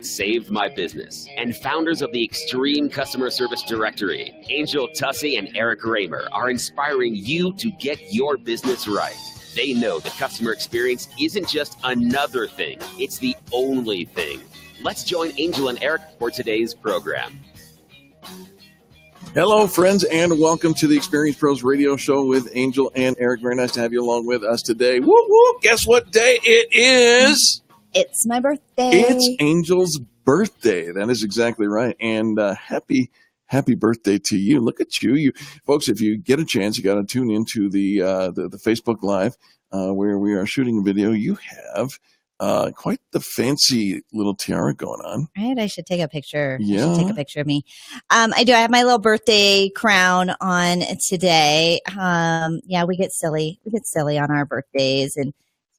saved my business, and founders of the Extreme Customer Service Directory, Angel Tussey and Eric Raymer, are inspiring you to get your business right. They know the customer experience isn't just another thing, it's the only thing. Let's join Angel and Eric for today's program. Hello, friends, and welcome to the Experience Pros Radio Show with Angel and Eric. Very nice to have you along with us today. Whoop, whoop. Guess what day it is? It's my birthday. It's Angel's birthday. That is exactly right. And happy birthday to you. Look at you. Folks, if you get a chance, you got to tune into the Facebook Live where we are shooting a video. You have quite the fancy little tiara going on. Right? I should take a picture. Yeah. I should take a picture of me. I do. I have my little birthday crown on today. Yeah, we get silly. We get silly on our birthdays. And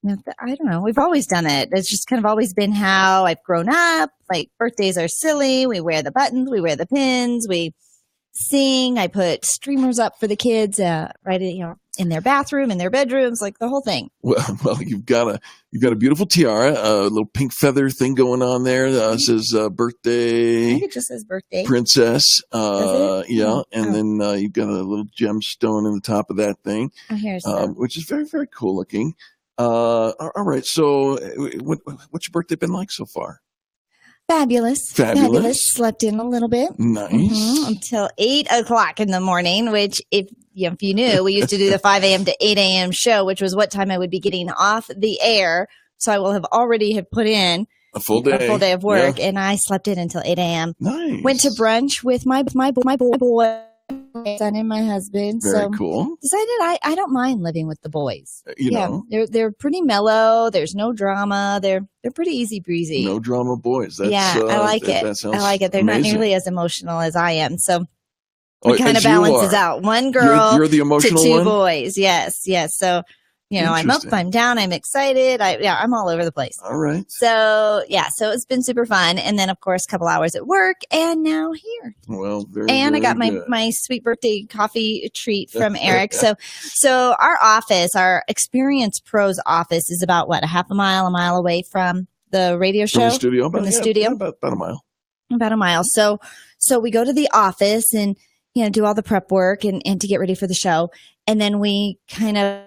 I don't know. We've always done it. It's just kind of always been how I've grown up. Like, birthdays are silly. We wear the buttons. We wear the pins. We sing. I put streamers up for the kids, right, in their bathroom, in their bedrooms, like the whole thing. Well, you've got a beautiful tiara, a little pink feather thing going on there. Says birthday. I think it just says birthday Princess. Does it? Yeah, and then you've got a little gemstone in the top of that thing, here's which is very, very cool looking. All right. So, what's your birthday been like so far? Fabulous. Slept in a little bit. Nice. Until 8 o'clock in the morning, which if you knew, we used to do the 5 a.m. to 8 a.m. show, which was what time I would be getting off the air. So I will have already put in a full day of work, and I slept in until 8 a.m. Nice. Went to brunch with my boy, my son, and my husband. Very cool. Decided I don't mind living with the boys. You know, they're pretty mellow. There's no drama. They're pretty easy breezy. No drama boys. I like it. That I like it. They're amazing. not nearly as emotional as I am. So it kind of balances out. One girl you're the emotional to two one? boys. Yes. So, I'm up, I'm down, I'm excited. I'm all over the place. All right. So it's been super fun. And then, of course, a couple hours at work, and now here. Well, I got my sweet birthday coffee treat from Eric. So our office, our Experience Pros office, is about a half a mile away from the radio show? From the studio? About a mile. About a mile. So we go to the office and, do all the prep work and to get ready for the show. And then we kind of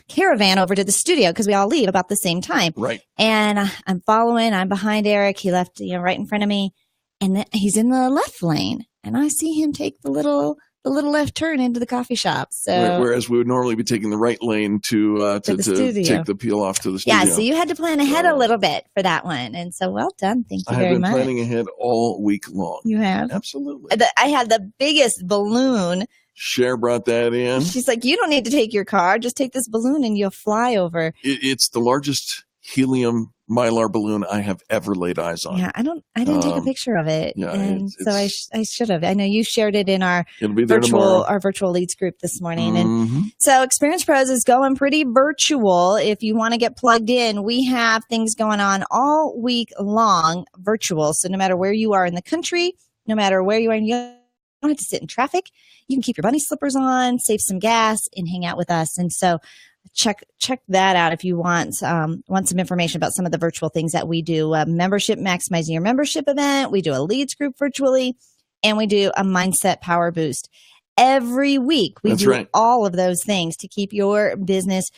caravan over to the studio because we all leave about the same time. Right. And I'm behind Eric. He left, right in front of me, and then he's in the left lane, and I see him take the little left turn into the coffee shop. So whereas we would normally be taking the right lane to take the peel off to the studio. Yeah. So you had to plan ahead a little bit for that one. And so well done. Thank you very much. I have been planning ahead all week long. You have? Absolutely. I had the biggest balloon. Cher brought that in. She's like, you don't need to take your car. Just take this balloon and you'll fly over. It's the largest helium Mylar balloon I have ever laid eyes on. Yeah, I didn't take a picture of it. Yeah, and so I should have. I know you shared it in our virtual leads group this morning. Mm-hmm. And so Experience Pros is going pretty virtual. If you want to get plugged in, we have things going on all week long virtual. So no matter where you are in the country, no matter where you are, you don't have to sit in traffic. You can keep your bunny slippers on, save some gas, and hang out with us. And so check that out if you want some information about some of the virtual things that we do. Membership, maximizing your membership event. We do a leads group virtually, and we do a mindset power boost. Every week we do all of those things to keep your business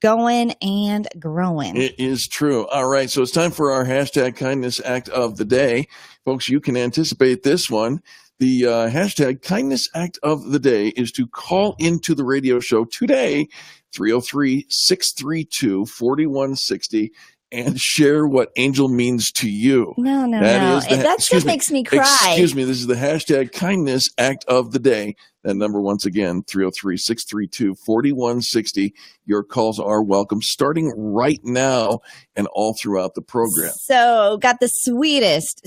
going and growing. It is true. All right. So it's time for our hashtag kindness act of the day. Folks, you can anticipate this one. The hashtag kindness act of the day is to call into the radio show today, 303-632-4160, and share what Angel means to you. No. That just makes me cry. Excuse me. This is the hashtag kindness act of the day. That number, once again, 303-632-4160. Your calls are welcome, starting right now and all throughout the program. So got the sweetest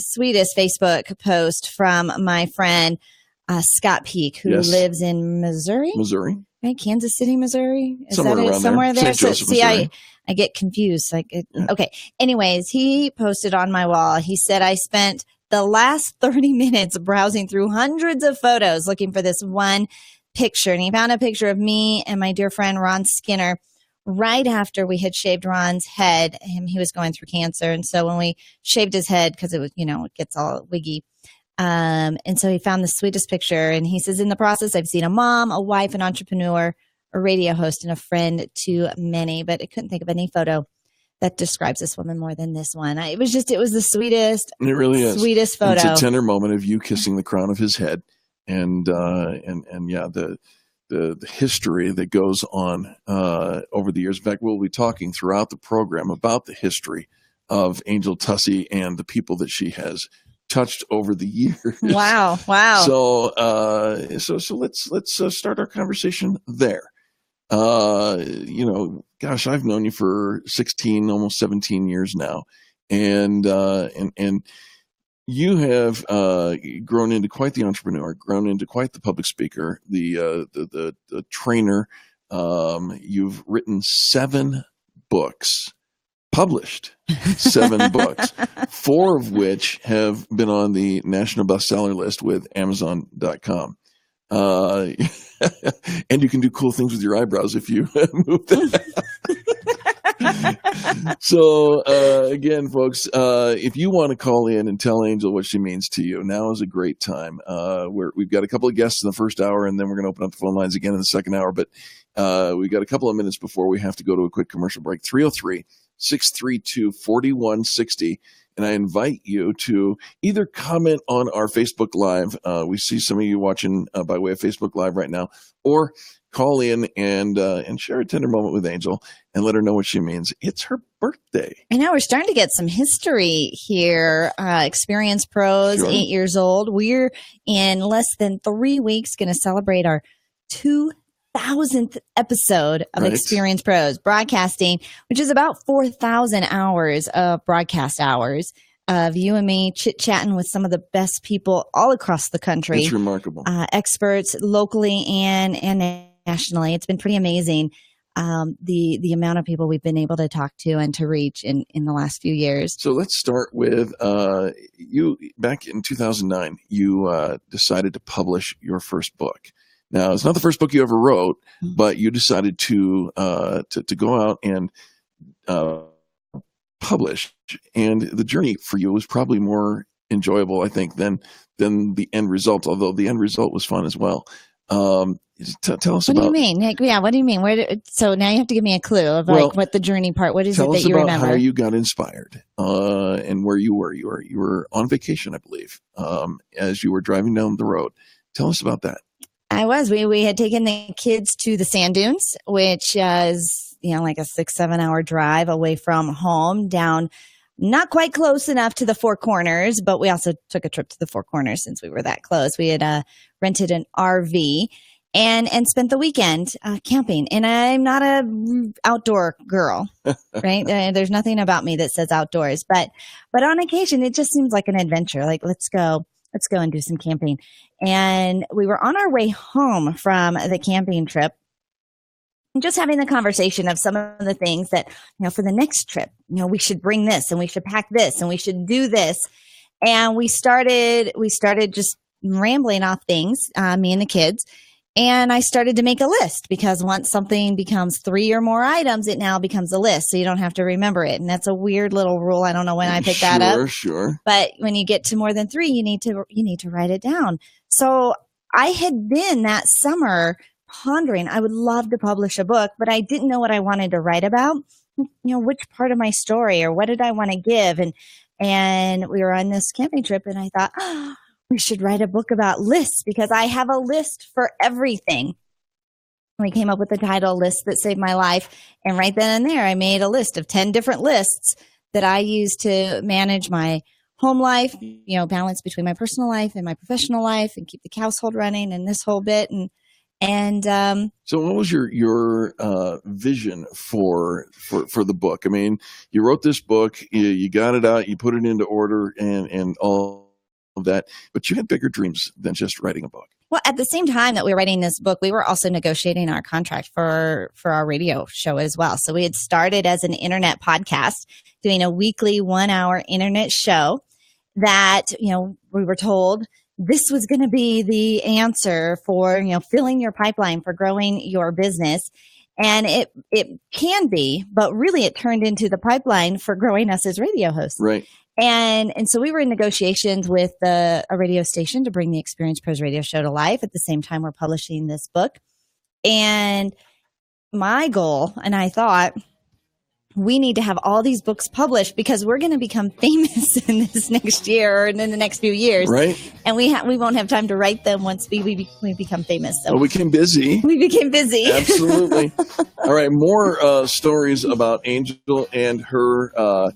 Facebook post from my friend Scott Peak, who lives in Missouri. Right? Kansas City, Missouri? Is somewhere that it? Around Somewhere there? So, see, I get confused. Okay. Anyways, he posted on my wall. He said, I spent the last 30 minutes browsing through hundreds of photos looking for this one picture. And he found a picture of me and my dear friend Ron Skinner right after we had shaved Ron's head. He was going through cancer. And so when we shaved his head, because it was, it gets all wiggy. And so he found the sweetest picture. And he says, in the process, I've seen a mom, a wife, an entrepreneur, a radio host, and a friend to many. But I couldn't think of any photo that describes this woman more than this one. It was the sweetest. It really is. Sweetest photo. It's a tender moment of you kissing the crown of his head. And yeah, the history that goes on over the years. In fact, we'll be talking throughout the program about the history of Angel Tussey and the people that she has touched over the years. Wow. So let's start our conversation there. Gosh, I've known you for 16, almost 17 years now, and you have grown into quite the entrepreneur, grown into quite the public speaker, the trainer. You've written 7 books, published 7 books, 4 of which have been on the national bestseller list with Amazon.com. And you can do cool things with your eyebrows if you move that. So, again, folks, if you want to call in and tell Angel what she means to you, now is a great time. We've got a couple of guests in the first hour, and then we're going to open up the phone lines again in the second hour. But we've got a couple of minutes before we have to go to a quick commercial break. 303-632-4160. And I invite you to either comment on our Facebook Live. We see some of you watching by way of Facebook Live right now, or call in and share a tender moment with Angel and let her know what she means. It's her birthday. I know, we're starting to get some history here. Experience Pros, Sure. 8 years old. We're in less than 3 weeks going to celebrate our 2,000th episode of Right. Experience Pros broadcasting, which is about 4,000 hours of broadcast hours of you and me chit-chatting with some of the best people all across the country. It's remarkable. Experts locally and nationally. It's been pretty amazing, the amount of people we've been able to talk to and to reach in the last few years. So let's start with you. Back in 2009, you decided to publish your first book. Now, it's not the first book you ever wrote, but you decided to go out and publish. And the journey for you was probably more enjoyable, I think, than the end result, although the end result was fun as well. Tell us What about. do you mean, Nick? Yeah, what do you mean? So now you have to give me a clue of what the journey part. What is it Tell that us you about remember? how you got inspired and where you were. You were on vacation, I believe, as you were driving down the road. Tell us about that. I was. We had taken the kids to the sand dunes, which is like a 6-7 hour drive away from home, down not quite close enough to the Four Corners, but we also took a trip to the Four Corners since we were that close. We had rented an RV and spent the weekend camping. And I'm not a outdoor girl, right? There's nothing about me that says outdoors, but on occasion it just seems like an adventure. Like let's go and do some camping. And we were on our way home from the camping trip, and just having the conversation of some of the things that, for the next trip, we should bring this and we should pack this and we should do this. And we started just rambling off things, me and the kids. And I started to make a list, because once something becomes 3 or more items, it now becomes a list. So you don't have to remember it. And that's a weird little rule. I don't know when I picked that up. Sure. But when you get to more than 3, you need to write it down. So I had been that summer pondering, I would love to publish a book, but I didn't know what I wanted to write about, which part of my story or what did I want to give. And we were on this camping trip, and I thought, we should write a book about lists, because I have a list for everything. We came up with the title List That Saved My Life. And right then and there, I made a list of 10 different lists that I use to manage my home life, balance between my personal life and my professional life, and keep the household running and this whole bit. And so what was your vision for the book? I mean, you wrote this book, you got it out, you put it into order and all of that, but you had bigger dreams than just writing a book. Well, at the same time that we were writing this book, we were also negotiating our contract for our radio show as well. So we had started as an internet podcast, doing a weekly 1-hour internet show that, we were told this was going to be the answer for, filling your pipeline for growing your business. And it can be, but really it turned into the pipeline for growing us as radio hosts. Right. And so we were in negotiations with a radio station to bring the Experience Pros radio show to life. At the same time, we're publishing this book. And my goal, and I thought, we need to have all these books published because we're going to become famous in this next year or in the next few years. Right. And we won't have time to write them once we become famous. So we became busy. We became busy. Absolutely. All right. More stories about Angel and her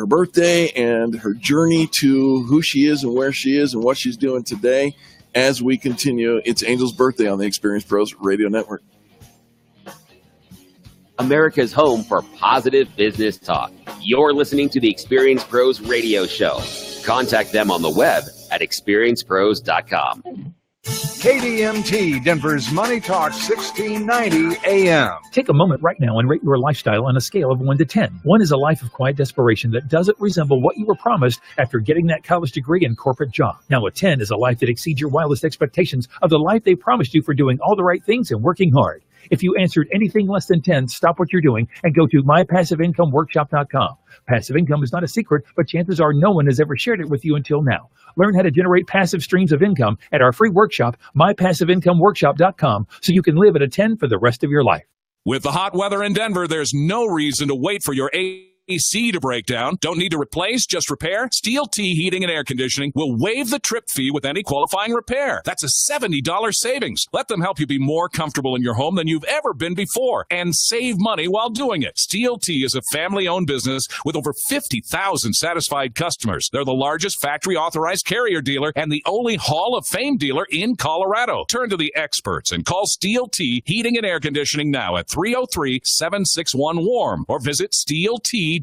birthday and her journey to who she is and where she is and what she's doing today as we continue. It's Angel's birthday on the Experience Pros Radio Network. America's home for positive business talk. You're listening to the Experience Pros Radio Show. Contact them on the web at experiencepros.com. KDMT, Denver's Money Talk 1690 AM. Take a moment right now and rate your lifestyle on a scale of 1 to 10. 1 is a life of quiet desperation that doesn't resemble what you were promised after getting that college degree and corporate job. Now a 10 is a life that exceeds your wildest expectations of the life they promised you for doing all the right things and working hard. If you answered anything less than 10, stop what you're doing and go to mypassiveincomeworkshop.com. Passive income is not a secret, but chances are no one has ever shared it with you until now. Learn how to generate passive streams of income at our free workshop, mypassiveincomeworkshop.com, so you can live at a 10 for the rest of your life. With the hot weather in Denver, there's no reason to wait for your AC to break down. Don't need to replace, just repair. Steel T Heating and Air Conditioning will waive the trip fee with any qualifying repair. That's a $70 savings. Let them help you be more comfortable in your home than you've ever been before and save money while doing it. Steel T is a family-owned business with over 50,000 satisfied customers. They're the largest factory-authorized carrier dealer and the only Hall of Fame dealer in Colorado. Turn to the experts and call Steel T Heating and Air Conditioning now at 303-761-WARM or visit SteelT.com.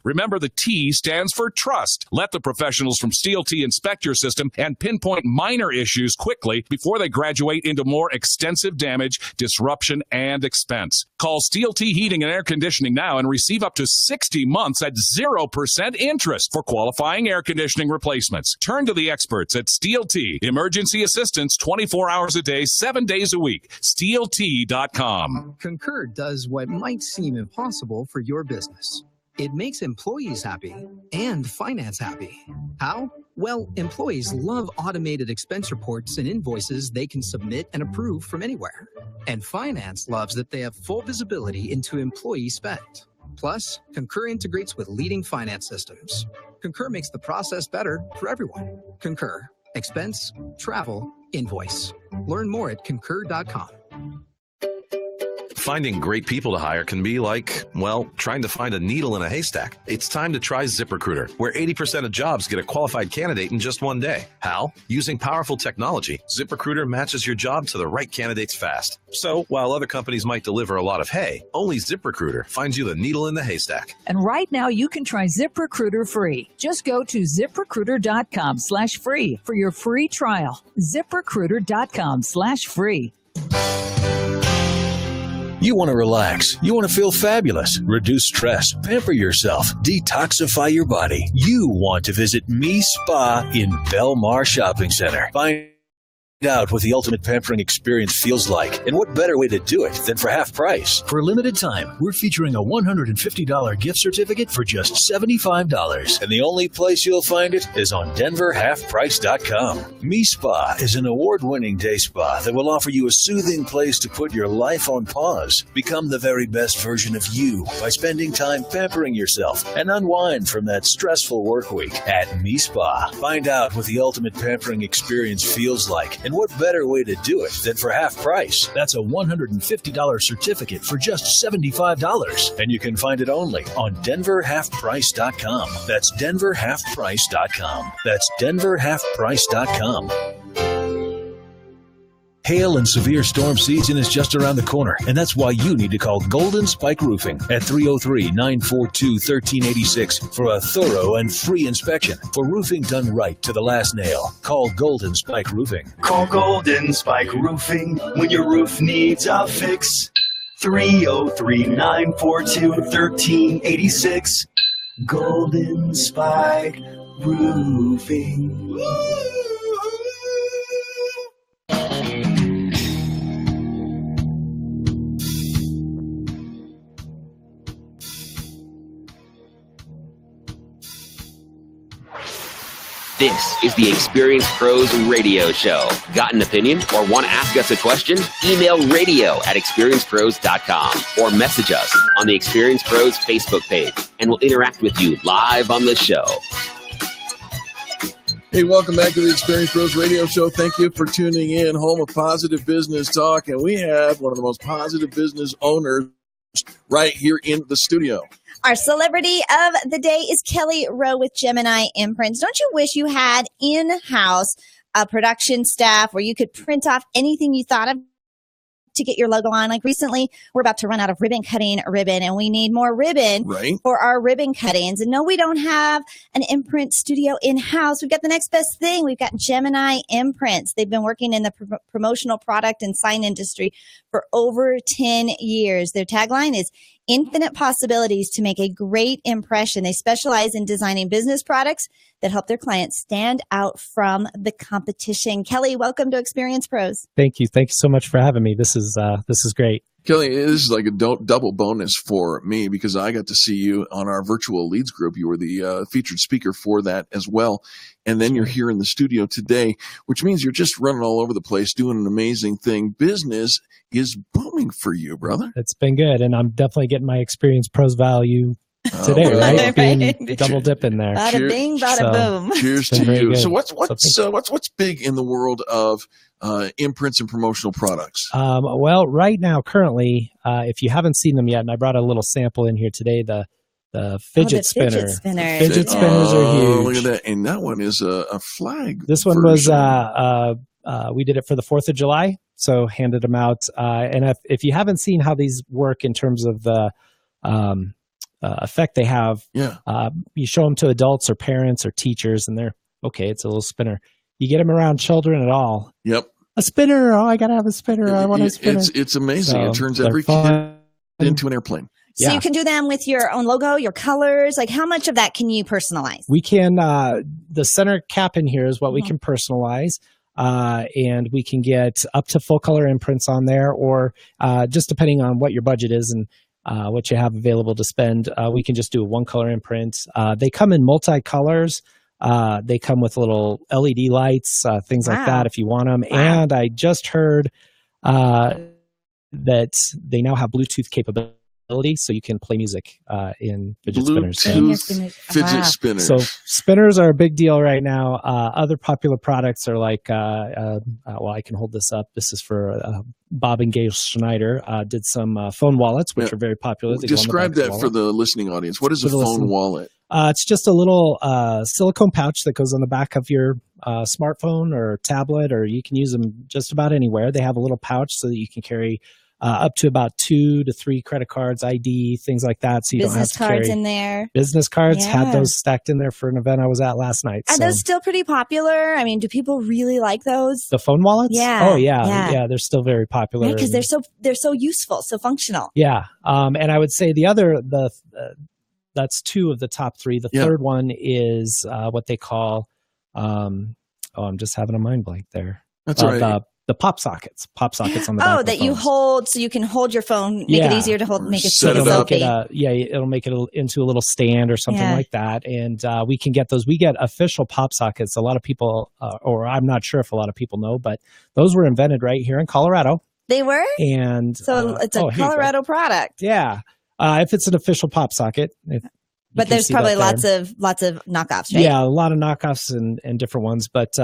Remember, the T stands for trust. Let the professionals from Steel T inspect your system and pinpoint minor issues quickly before they graduate into more extensive damage, disruption, and expense. Call Steel T Heating and Air Conditioning now and receive up to 60 months at 0% interest for qualifying air conditioning replacements. Turn to the experts at Steel T. Emergency assistance 24 hours a day, 7 days a week. SteelT.com. Concur does what might seem impossible for your business. It makes employees happy and finance happy. How? Well, employees love automated expense reports and invoices they can submit and approve from anywhere. And finance loves that they have full visibility into employee spend. Plus, Concur integrates with leading finance systems. Concur makes the process better for everyone. Concur. Expense, travel, invoice. Learn more at concur.com. Finding great people to hire can be like, well, trying to find a needle in a haystack. It's time to try ZipRecruiter, where 80% of jobs get a qualified candidate in just one day. How? Using powerful technology, ZipRecruiter matches your job to the right candidates fast. So, while other companies might deliver a lot of hay, only ZipRecruiter finds you the needle in the haystack. And right now, you can try ZipRecruiter free. Just go to ZipRecruiter.com/free for your free trial. ZipRecruiter.com/free. You want to relax. You want to feel fabulous. Reduce stress. Pamper yourself. Detoxify your body. You want to visit Me Spa in Belmar Shopping Center. Find out what the ultimate pampering experience feels like, and what better way to do it than for half price. For a limited time, we're featuring a $150 gift certificate for just $75, and the only place you'll find it is on DenverHalfPrice.com. Me Spa is an award-winning day spa that will offer you a soothing place to put your life on pause. Become the very best version of you by spending time pampering yourself and unwind from that stressful work week at Me Spa. Find out what the ultimate pampering experience feels like, and what better way to do it than for half price? That's a $150 certificate for just $75. And you can find it only on DenverHalfPrice.com. That's DenverHalfPrice.com. That's DenverHalfPrice.com. Hail and severe storm season is just around the corner, and that's why you need to call Golden Spike Roofing at 303-942-1386 for a thorough and free inspection. For roofing done right to the last nail, call Golden Spike Roofing. Call Golden Spike Roofing when your roof needs a fix. 303-942-1386. Golden Spike Roofing. This is the Experience Pros Radio Show. Got an opinion or want to ask us a question? Email radio@experiencepros.com or message us on the Experience Pros Facebook page, and we'll interact with you live on the show. Hey, welcome back to the Experience Pros Radio Show. Thank you for tuning in, home of positive business talk. And we have one of the most positive business owners right here in the studio. Our celebrity of the day is Kelly Rowe with Gemini Imprints. Don't you wish you had in-house a production staff where you could print off anything you thought of to get your logo on? Like recently, we're about to run out of ribbon cutting ribbon, and we need more ribbon for our ribbon cuttings. And no, we don't have an imprint studio in-house. We've got the next best thing. We've got Gemini Imprints. They've been working in the promotional product and sign industry for over 10 years. Their tagline is infinite possibilities to make a great impression. They specialize in designing business products that help their clients stand out from the competition. Kelly, welcome to Experience Pros. Thank you. Thank you so much for having me. This is great. Kelly, this is like a double bonus for me because I got to see you on our virtual leads group. You were the featured speaker for that as well. And then you're here in the studio today, which means you're just running all over the place, doing an amazing thing. Business is booming for you, brother. It's been good. And I'm definitely getting my Experience Pros value today, right? Being double dipping there. Bada bing, bada boom. Cheers to you. So what's big in the world of imprints and promotional products? Well, right now, currently, if you haven't seen them yet, and I brought a little sample in here today, the fidget spinner. Fidget spinners. Fidget spinners are huge. Look at that. And that one is a flag. This one version. was, we did it for the 4th of July. So handed them out. And if you haven't seen how these work in terms of the effect they have, you show them to adults or parents or teachers, and they're, okay, it's a little spinner. You get them around children at all. Yep. A spinner. Oh, I got to have a spinner. I want a spinner. It's amazing. So it turns every kid into an airplane. So you can do them with your own logo, your colors. Like, how much of that can you personalize? We can, the center cap in here is what we can personalize. And we can get up to full color imprints on there, or just depending on what your budget is and what you have available to spend, we can just do a one color imprint. They come in multi-colors. They come with little LED lights, things like that if you want them. Wow. And I just heard that they now have Bluetooth capability, so you can play music in fidget spinners. Fidget spinners. So spinners are a big deal right now. Other popular products are like, well, I can hold this up. This is for Bob and Gail Schneider. Did some phone wallets, which are very popular. Describe that for the listening audience. What is a phone wallet? It's just a little silicone pouch that goes on the back of your smartphone or tablet, or you can use them just about anywhere. They have a little pouch so that you can carry up to about 2 to 3 credit cards, ID, things like that. So you don't have to carry business cards in there. Business cards, had those stacked in there for an event I was at last night. Are those still pretty popular? I mean, do people really like those? The phone wallets? Yeah. Oh yeah. They're still very popular. Right, because they're so useful, so functional. Yeah. And I would say that's 2 of the top 3. The third one is what they call, I'm just having a mind blank there. That's right. The pop sockets on the back. Oh, that you hold, so you can hold your phone, make it easier to hold, make it set it up. It'll make it into a little stand or something like that. And we can get those. We get official pop sockets. A lot of people, or I'm not sure if a lot of people know, but those were invented right here in Colorado. They were? And so it's a Colorado product. Yeah. If it's an official pop socket. But there's probably lots of knockoffs, right? Yeah, a lot of knockoffs and different ones. But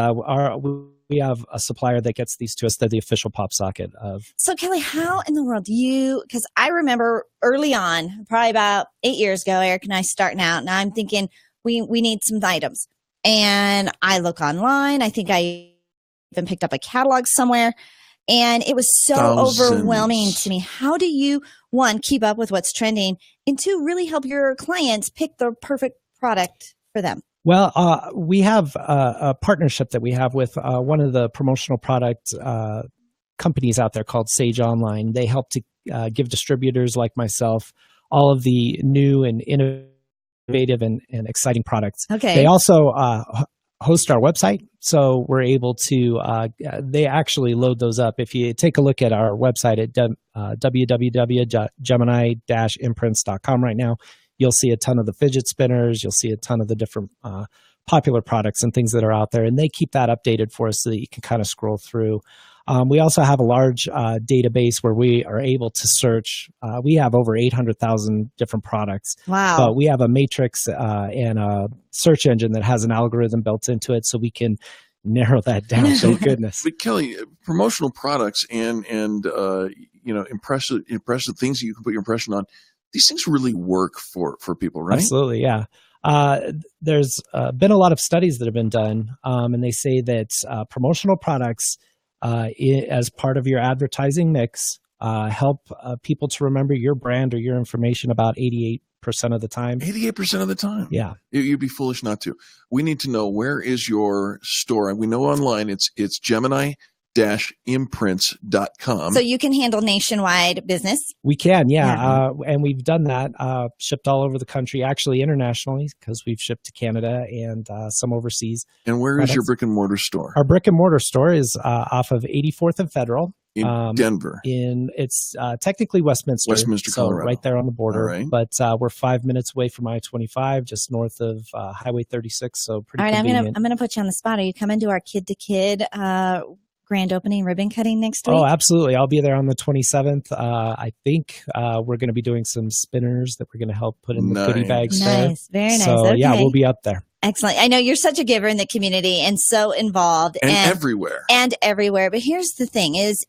we have a supplier that gets these to us. They're the official pop socket of. So Kelly, how in the world do you, because I remember early on, probably about 8 years ago, Eric and I starting out, and I'm thinking we need some items. And I look online. I think I even picked up a catalog somewhere. And it was so overwhelming to me. How do you, 1, keep up with what's trending, and 2, really help your clients pick the perfect product for them? Well, we have a partnership that we have with one of the promotional product companies out there called Sage Online. They help to give distributors like myself all of the new and innovative and exciting products. Okay. They also host our website, so we're able to they actually load those up. If you take a look at our website at www.gemini-imprints.com right now, you'll see a ton of the fidget spinners. You'll see a ton of the different popular products and things that are out there, and they keep that updated for us so that you can kind of scroll through. We also have a large database where we are able to search. We have over 800,000 different products. Wow. But we have a matrix and a search engine that has an algorithm built into it, so we can narrow that down. Thank goodness. But Kelly, promotional products and impressive things that you can put your impression on, these things really work for people, right? Absolutely, yeah. There's been a lot of studies that have been done, and they say that promotional products as part of your advertising mix help people to remember your brand or your information about 88% of the time. 88% of the time. Yeah. You'd be foolish not to. We need to know, where is your store? We know online it's Gemini-imprints.com. So you can handle nationwide business? We can, yeah. And we've done that, shipped all over the country, actually internationally, because we've shipped to Canada and some overseas. And where is your brick and mortar store? Our brick and mortar store is off of 84th and Federal. In Denver. It's technically Westminster, Colorado. Right there on the border. All right. But we're 5 minutes away from I-25, just north of Highway 36. So pretty All right, convenient. I'm gonna put you on the spot. Are you coming to our kid-to-kid grand opening ribbon cutting next week? Oh, absolutely. I'll be there on the 27th. I think we're going to be doing some spinners that we're going to help put in the goodie bags there. Nice, very nice. So okay. yeah, we'll be up there. Excellent. I know you're such a giver in the community and so involved and everywhere. But here's the thing is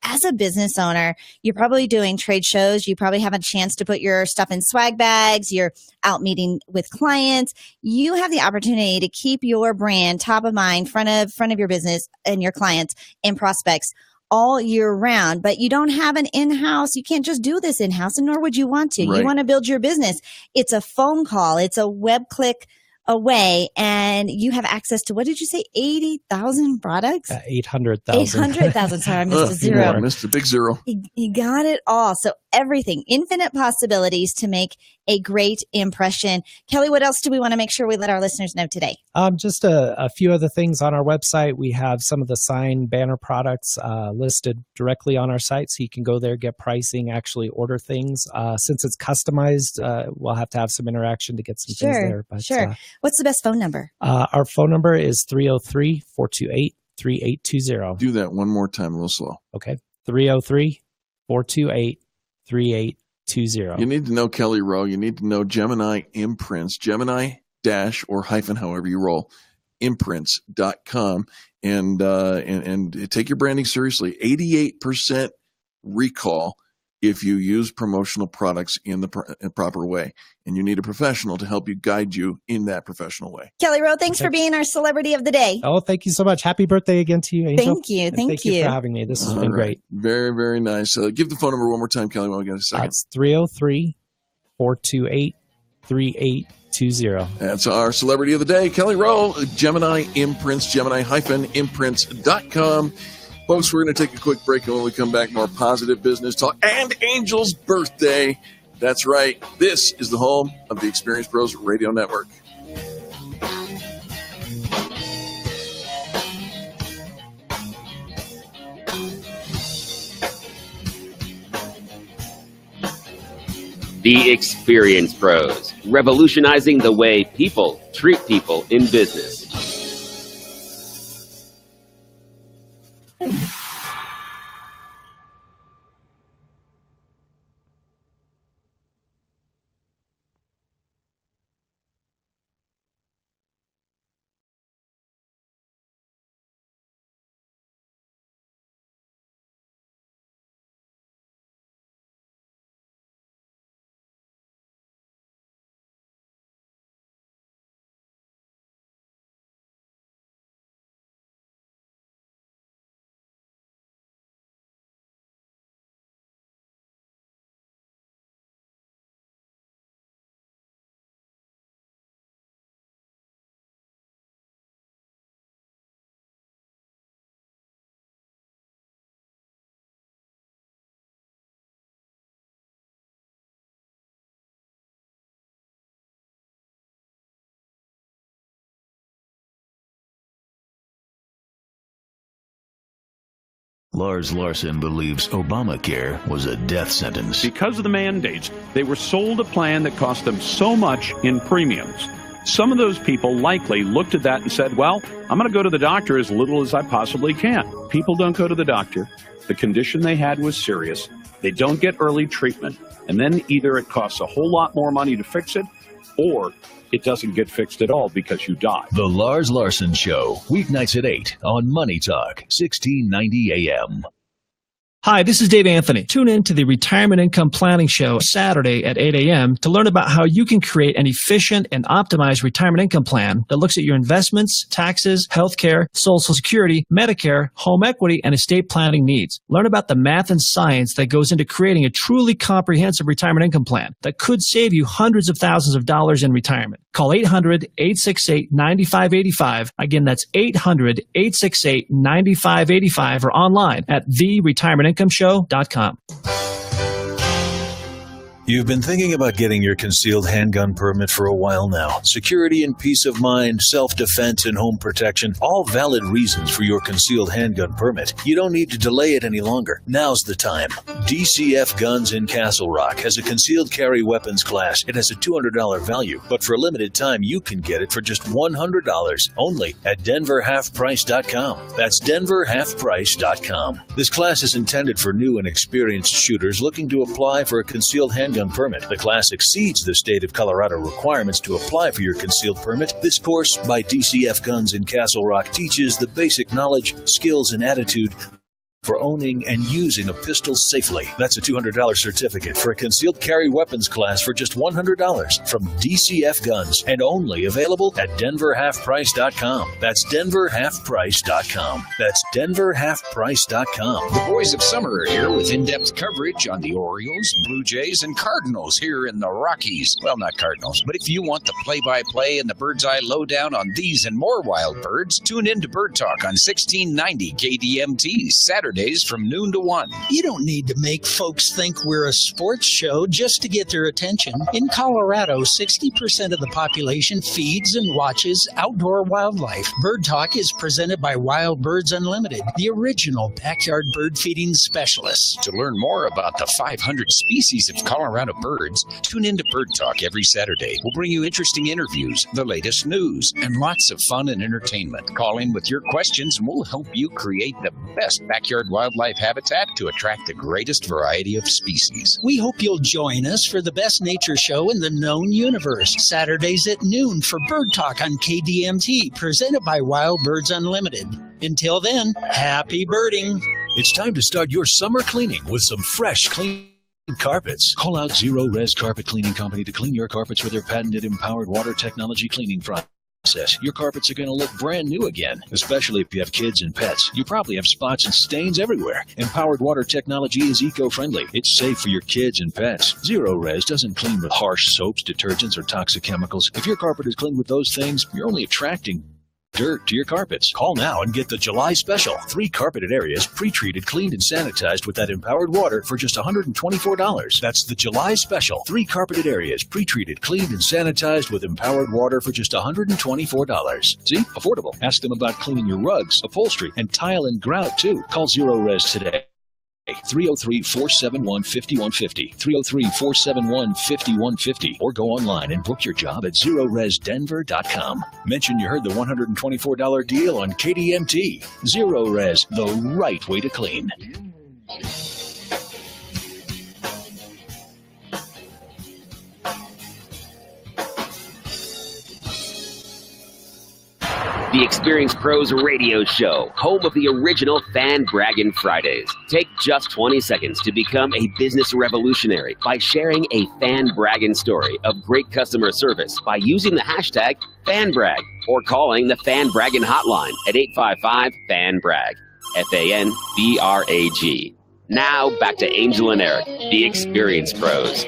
as a business owner, you're probably doing trade shows. You probably have a chance to put your stuff in swag bags. You're out meeting with clients. You have the opportunity to keep your brand top of mind, front of your business and your clients and prospects all year round. But you don't have an in-house. You can't just do this in-house, and nor would you want to. Right. You want to build your business. It's a phone call. It's a web click away, and you have access to, what did you say, 80,000 products? 800,000. 800,000. Sorry, I missed a zero. I missed a big zero. You got it all. So everything, infinite possibilities to make a great impression. Kelly, what else do we want to make sure we let our listeners know today? Just a few other things on our website. We have some of the sign banner products listed directly on our site, so you can go there, get pricing, actually order things. Since it's customized, we'll have to have some interaction to get some things there. But, sure. What's the best phone number? Our phone number is 303-428-3820. Do that one more time, a little slow. Okay. 303-428-3820. You need to know Kelly Rowe. You need to know Gemini Imprints, Gemini dash or hyphen, however you roll, imprints.com, and take your branding seriously. 88% recall if you use promotional products in the proper way, and you need a professional to help you guide you in that professional way. Kelly Rowe, thanks for being our celebrity of the day. Oh, thank you so much. Happy birthday again to you, Angel. Thank you. Thank you for having me. This has been great. Very, very nice. Give the phone number one more time, Kelly, when we get a second. It's 303-428-3820. That's our celebrity of the day, Kelly Rowe, Gemini Imprints, Gemini-imprints.com. Folks, we're going to take a quick break, and when we come back, more positive business talk and Angel's birthday. That's right. This is the home of the Experience Pros Radio Network. The Experience Pros, revolutionizing the way people treat people in business. Lars Larson believes Obamacare was a death sentence. Because of the mandates, they were sold a plan that cost them so much in premiums. Some of those people likely looked at that and said, well, I'm going to go to the doctor as little as I possibly can. People don't go to the doctor. The condition they had was serious. They don't get early treatment. And then either it costs a whole lot more money to fix it, or it doesn't get fixed at all because you die. The Lars Larson Show, weeknights at 8 on Money Talk, 1690 AM. Hi, this is Dave Anthony. Tune in to the Retirement Income Planning Show Saturday at 8 a.m. to learn about how you can create an efficient and optimized retirement income plan that looks at your investments, taxes, healthcare, Social Security, Medicare, home equity, and estate planning needs. Learn about the math and science that goes into creating a truly comprehensive retirement income plan that could save you hundreds of thousands of dollars in retirement. Call 800-868-9585. Again, that's 800-868-9585 or online at theretirementincomeShow.com. You've been thinking about getting your concealed handgun permit for a while now. Security and peace of mind, self-defense and home protection, all valid reasons for your concealed handgun permit. You don't need to delay it any longer. Now's the time. DCF Guns in Castle Rock has a concealed carry weapons class. It has a $200 value, but for a limited time, you can get it for just $100 only at DenverHalfPrice.com. That's DenverHalfPrice.com. This class is intended for new and experienced shooters looking to apply for a concealed handgun permit. The class exceeds the state of Colorado requirements to apply for your concealed permit. This course by DCF Guns in Castle Rock teaches the basic knowledge, skills, and attitude for owning and using a pistol safely. That's a $200 certificate for a concealed carry weapons class for just $100 from DCF Guns, and only available at DenverHalfPrice.com. That's DenverHalfPrice.com. That's DenverHalfPrice.com. The boys of summer are here with in-depth coverage on the Orioles, Blue Jays, and Cardinals here in the Rockies. Well, not Cardinals, but if you want the play-by-play and the bird's eye lowdown on these and more wild birds, tune in to Bird Talk on 1690 KDMT, Saturdays from noon to 1. You don't need to make folks think we're a sports show just to get their attention. In Colorado, 60% of the population feeds and watches outdoor wildlife. Bird Talk is presented by Wild Birds Unlimited, the original backyard bird feeding specialists. To learn more about the 500 species of Colorado birds, tune in to Bird Talk every Saturday. We'll bring you interesting interviews, the latest news, and lots of fun and entertainment. Call in with your questions and we'll help you create the best backyard wildlife habitat to attract the greatest variety of species. We hope you'll join us for the best nature show in the known universe, Saturdays at noon for Bird Talk on KDMT, presented by Wild Birds Unlimited. Until then, happy birding. It's time to start your summer cleaning with some fresh, clean carpets. Call out Zero Res Carpet Cleaning Company to clean your carpets with their patented empowered water technology cleaning process. Your carpets are going to look brand new again, especially if you have kids and pets. You probably have spots and stains everywhere. Empowered water technology is eco-friendly. It's safe for your kids and pets. Zero Res doesn't clean with harsh soaps, detergents, or toxic chemicals. If your carpet is cleaned with those things, you're only attracting dirt to your carpets. Call now and get the July special. 3 carpeted areas, pre-treated, cleaned, and sanitized with that empowered water for just $124. That's the July special. 3 carpeted areas, pre-treated, cleaned, and sanitized with empowered water for just $124. See? Affordable. Ask them about cleaning your rugs, upholstery, and tile and grout too. Call Zero Res today. 303-471-5150, 303-471-5150, or go online and book your job at ZeroResDenver.com. Mention you heard the $124 deal on KDMT. Zero Res, the right way to clean. The Experienced Pros Radio Show, home of the original Fan Braggin' Fridays. Take just 20 seconds to become a business revolutionary by sharing a Fan Braggin' story of great customer service by using the hashtag FanBrag or calling the Fan Braggin' hotline at 855-FAN-BRAG, FANBRAG. Now back to Angel and Eric, the Experienced Pros.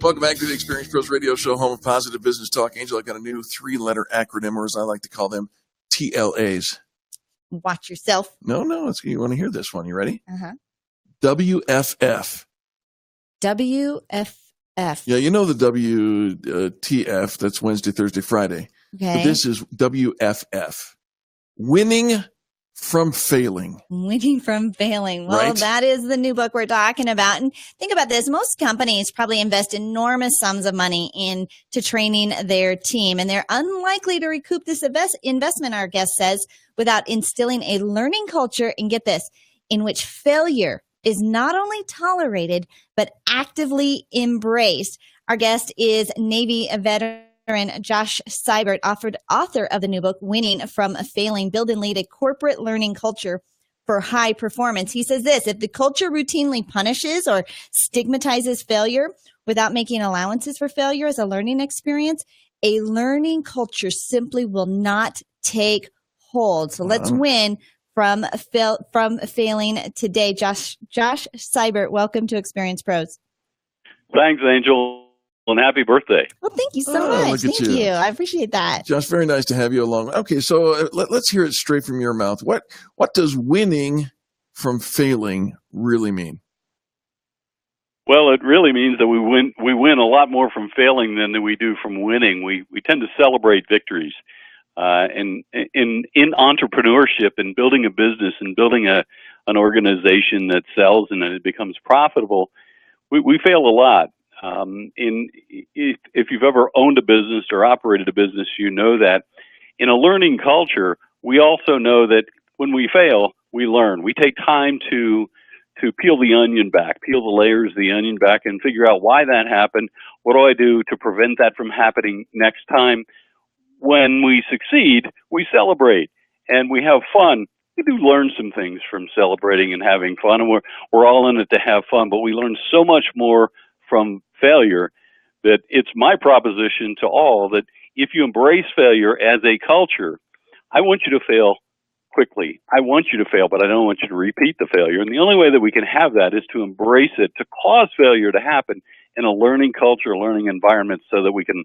Welcome back to the Experience Pros Radio Show, home of positive business talk. Angel, I've got a new 3-letter acronym, or as I like to call them, TLAs. Watch yourself. No, you want to hear this one. You ready? Uh-huh. WFF. WFF. Yeah, you know the WTF, that's Wednesday, Thursday, Friday. Okay. But this is WFF. Winning from failing. Winning from failing. Well, Right. that is the new book we're talking about. And think about this. Most companies probably invest enormous sums of money into training their team, and they're unlikely to recoup this investment, our guest says, without instilling a learning culture, and get this, in which failure is not only tolerated, but actively embraced. Our guest is Navy veteran Josh Seibert, author of the new book, Winning from Failing, Build and Lead a Corporate Learning Culture for High Performance. He says this: if the culture routinely punishes or stigmatizes failure without making allowances for failure as a learning experience, a learning culture simply will not take hold. So let's win from failing today. Josh Seibert, welcome to Experience Pros. Thanks, Angel, and happy birthday. Well, thank you so Oh, much. look at Thank you. you. I appreciate that. Josh, very nice to have you along. Okay, so let's hear it straight from your mouth. What does winning from failing really mean? Well, it really means that we win a lot more from failing than we do from winning. We tend to celebrate victories. And in entrepreneurship and building a business and building an organization that sells and it becomes profitable, we fail a lot. If you've ever owned a business or operated a business, you know that in a learning culture, we also know that when we fail, we learn. We take time to peel the onion back, peel the layers of the onion back and figure out why that happened. What do I do to prevent that from happening next time? When we succeed, we celebrate and we have fun. We do learn some things from celebrating and having fun, and we're all in it to have fun, but we learn so much more from failure that it's my proposition to all that if you embrace failure as a culture, I want you to fail quickly. I want you to fail, but I don't want you to repeat the failure. And the only way that we can have that is to embrace it, to cause failure to happen in a learning culture, a learning environment, so that we can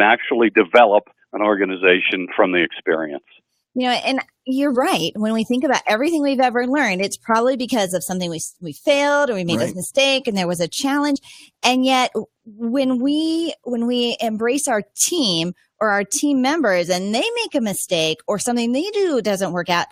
actually develop an organization from the experience. You know, and you're right. When we think about everything we've ever learned, it's probably because of something we failed or we made a mistake and there was a challenge. And yet when we embrace our team or our team members and they make a mistake or something they do doesn't work out,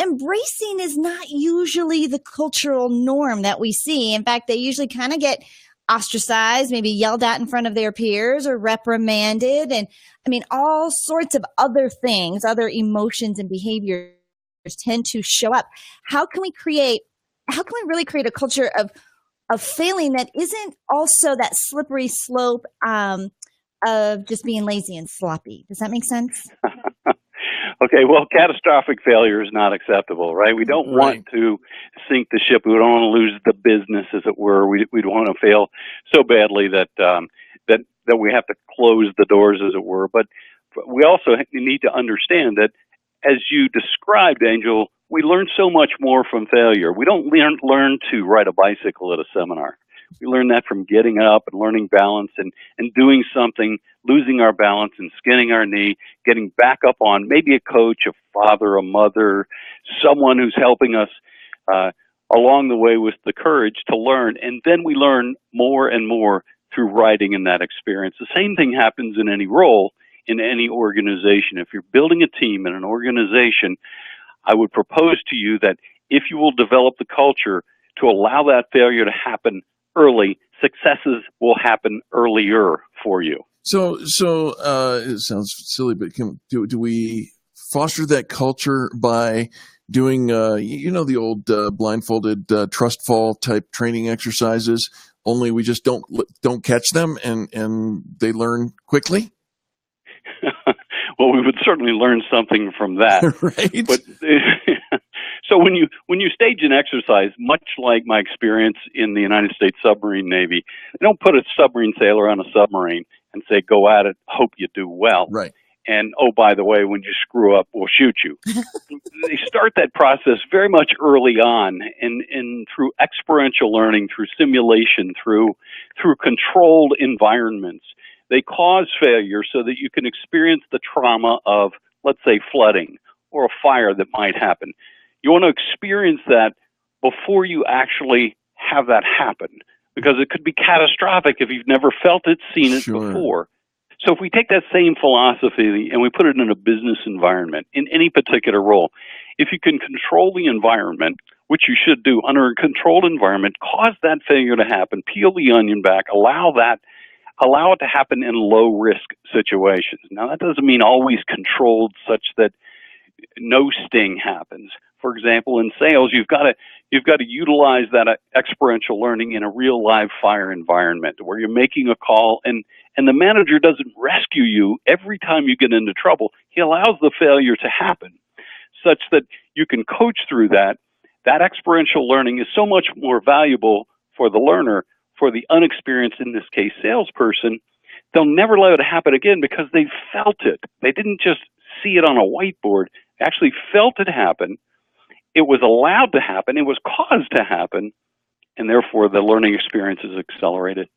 embracing is not usually the cultural norm that we see. In fact, they usually kind of get ostracized, maybe yelled at in front of their peers or reprimanded. And I mean, all sorts of other things, other emotions and behaviors tend to show up. How can we really create a culture of failing that isn't also that slippery slope of just being lazy and sloppy? Does that make sense? Okay, well, catastrophic failure is not acceptable, right? We don't want to sink the ship. We don't want to lose the business, as it were. We don't want to fail so badly that we have to close the doors, as it were. But we also need to understand that, as you described, Angel, we learn so much more from failure. We don't learn to ride a bicycle at a seminar. We learn that from getting up and learning balance and doing something, losing our balance and skinning our knee, getting back up on maybe a coach, a father, a mother, someone who's helping us along the way with the courage to learn. And then we learn more and more through riding in that experience. The same thing happens in any role, in any organization. If you're building a team in an organization, I would propose to you that if you will develop the culture to allow that failure to happen early, successes will happen earlier for you. So it sounds silly, but do we foster that culture by doing, the old blindfolded trust fall type training exercises? Only we just don't catch them and they learn quickly. Well, we would certainly learn something from that. Right. But so when you stage an exercise, much like my experience in the United States Submarine Navy, they don't put a submarine sailor on a submarine and say, go at it, hope you do well. Right. And, oh, by the way, when you screw up, we'll shoot you. They start that process very much early on and through experiential learning, through simulation, through controlled environments. They cause failure so that you can experience the trauma of, let's say, flooding or a fire that might happen. You want to experience that before you actually have that happen, because it could be catastrophic if you've never felt it, seen it before. So if we take that same philosophy and we put it in a business environment, in any particular role, if you can control the environment, which you should do under a controlled environment, cause that failure to happen, peel the onion back, allow it to happen in low-risk situations. Now, that doesn't mean always controlled such that no sting happens. For example, in sales, you've got to utilize that experiential learning in a real live fire environment where you're making a call and the manager doesn't rescue you every time you get into trouble. He allows the failure to happen such that you can coach through that. That experiential learning is so much more valuable for the learner. For the unexperienced, in this case, salesperson, they'll never let it happen again because they felt it. They didn't just see it on a whiteboard. They actually felt it happen. It was allowed to happen. It was caused to happen. And therefore, the learning experience is accelerated.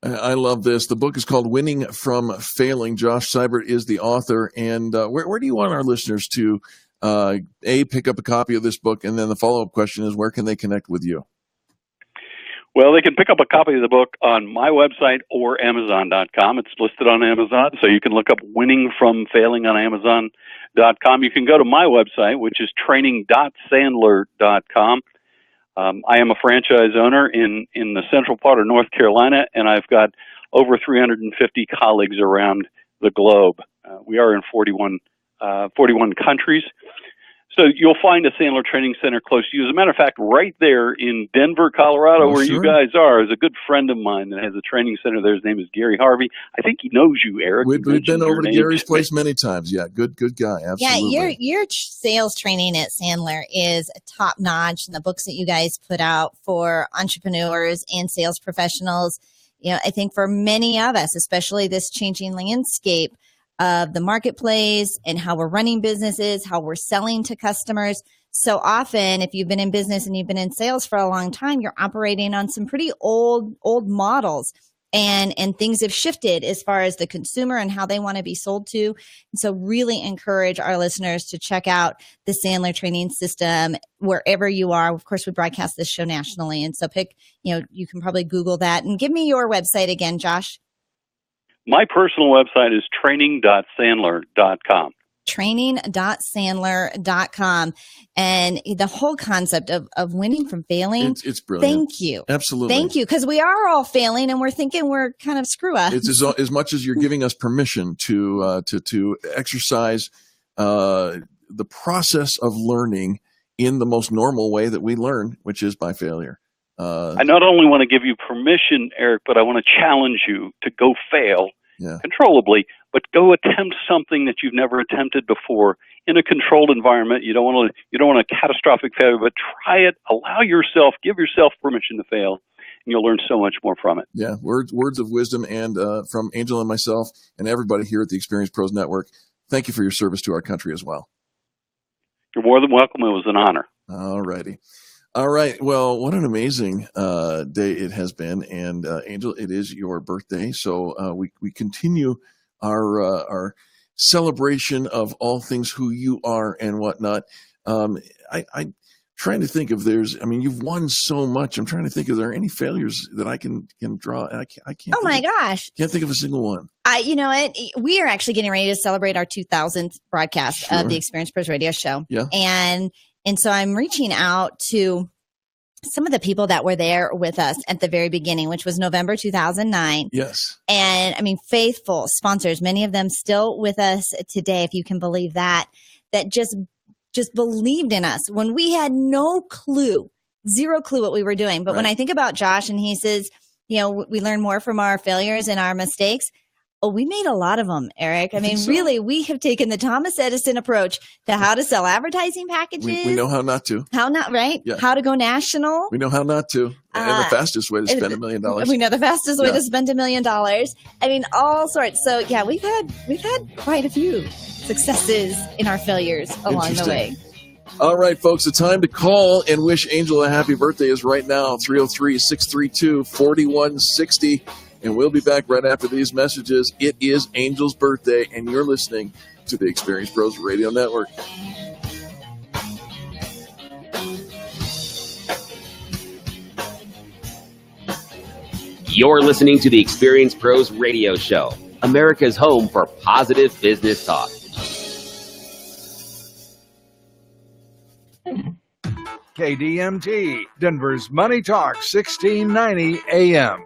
I love this. The book is called Winning from Failing. Josh Seibert is the author. And where do you want our listeners to, pick up a copy of this book? And then the follow-up question is, where can they connect with you? Well, they can pick up a copy of the book on my website or Amazon.com. It's listed on Amazon, so you can look up Winning from Failing on Amazon.com. You can go to my website, which is training.sandler.com. I am a franchise owner in the central part of North Carolina, and I've got over 350 colleagues around the globe. We are in 41 countries. So you'll find a Sandler Training Center close to you. As a matter of fact, right there in Denver, Colorado, where you guys are, is a good friend of mine that has a training center there. His name is Gary Harvey. I think he knows you, Eric. We've been over to Gary's place many times. Yeah, good guy. Absolutely. Yeah, your sales training at Sandler is top notch, and the books that you guys put out for entrepreneurs and sales professionals. You know, I think for many of us, especially this changing landscape of the marketplace and how we're running businesses, how we're selling to customers. So often, if you've been in business and you've been in sales for a long time, you're operating on some pretty old models, and things have shifted as far as the consumer and how they want to be sold to. And so really encourage our listeners to check out the Sandler Training System wherever you are. Of course, we broadcast this show nationally. And so you can probably Google that, and give me your website again, Josh. My personal website is training.sandler.com. Training.sandler.com. And the whole concept of winning from failing. It's brilliant. Thank you. Absolutely. Thank you. Because we are all failing and we're thinking we're kind of screw up. It's as much as you're giving us permission to exercise the process of learning in the most normal way that we learn, which is by failure. I not only want to give you permission, Eric, but I want to challenge you to go fail controllably, but go attempt something that you've never attempted before in a controlled environment. You don't want a catastrophic failure, but try it. Give yourself permission to fail, and you'll learn so much more from it. Yeah, words of wisdom, and from Angel and myself and everybody here at the Experience Pros Network. Thank you for your service to our country as well. You're more than welcome. It was an honor. All righty. All right. Well, what an amazing day it has been. And Angel, it is your birthday. So we continue our celebration of all things who you are and whatnot. I'm trying to think if you've won so much. I'm trying to think, is there any failures that I can draw? And I can't. Oh my gosh. Can't think of a single one. You know what? We are actually getting ready to celebrate our 2000th broadcast of the Experience Pros Radio Show. Yeah. And so I'm reaching out to some of the people that were there with us at the very beginning, which was November 2009. Yes. And faithful sponsors, many of them still with us today, if you can believe that just believed in us when we had zero clue what we were doing. But when I think about Josh and he says, we learn more from our failures and our mistakes. Oh, we made a lot of them, Eric. Really, we have taken the Thomas Edison approach to how to sell advertising packages. We know how not to. How not, right? Yeah. How to go national. We know how not to. And the fastest way to spend $1 million. We know the fastest way to spend $1 million. All sorts. So yeah, we've had quite a few successes in our failures along the way. All right, folks, the time to call and wish Angel a happy birthday is right now, 303-632-4160. And we'll be back right after these messages. It is Angel's birthday, and you're listening to the Experience Pros Radio Network. You're listening to the Experience Pros Radio Show, America's home for positive business talk. KDMT, Denver's Money Talk 1690 AM.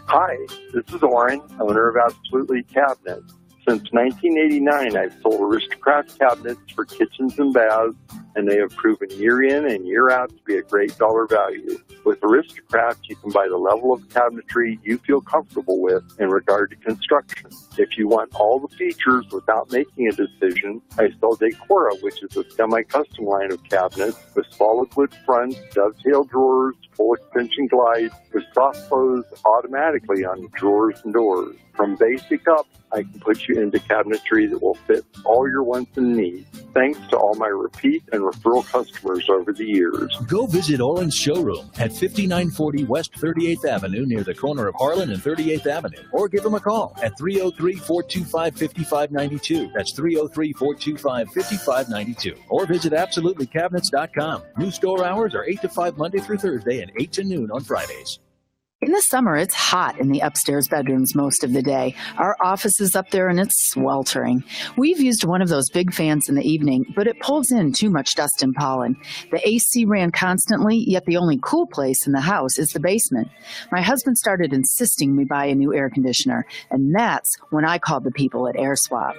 Hi, this is Oren, owner of Absolutely Cabinets. Since 1989, I've sold Aristocrat cabinets for kitchens and baths, and they have proven year in and year out to be a great dollar value. With Aristocrat, you can buy the level of cabinetry you feel comfortable with in regard to construction. If you want all the features without making a decision, I sell Decora, which is a semi-custom line of cabinets with solid wood fronts, dovetail drawers, full extension glides, with soft close automatically on drawers and doors. From basic up, I can put you into cabinetry that will fit all your wants and needs. Thanks to all my repeat and referral customers over the years. Go visit Oren's showroom at 5940 West 38th Avenue near the corner of Harlan and 38th Avenue. Or give them a call at 303-425-5592. That's 303-425-5592. Or visit AbsolutelyCabinets.com. New store hours are 8 to 5 Monday through Thursday and 8 to noon on Fridays. In the summer, it's hot in the upstairs bedrooms most of the day. Our office is up there and it's sweltering. We've used one of those big fans in the evening, but it pulls in too much dust and pollen. The AC ran constantly, yet the only cool place in the house is the basement. My husband started insisting we buy a new air conditioner, and that's when I called the people at AirSwap.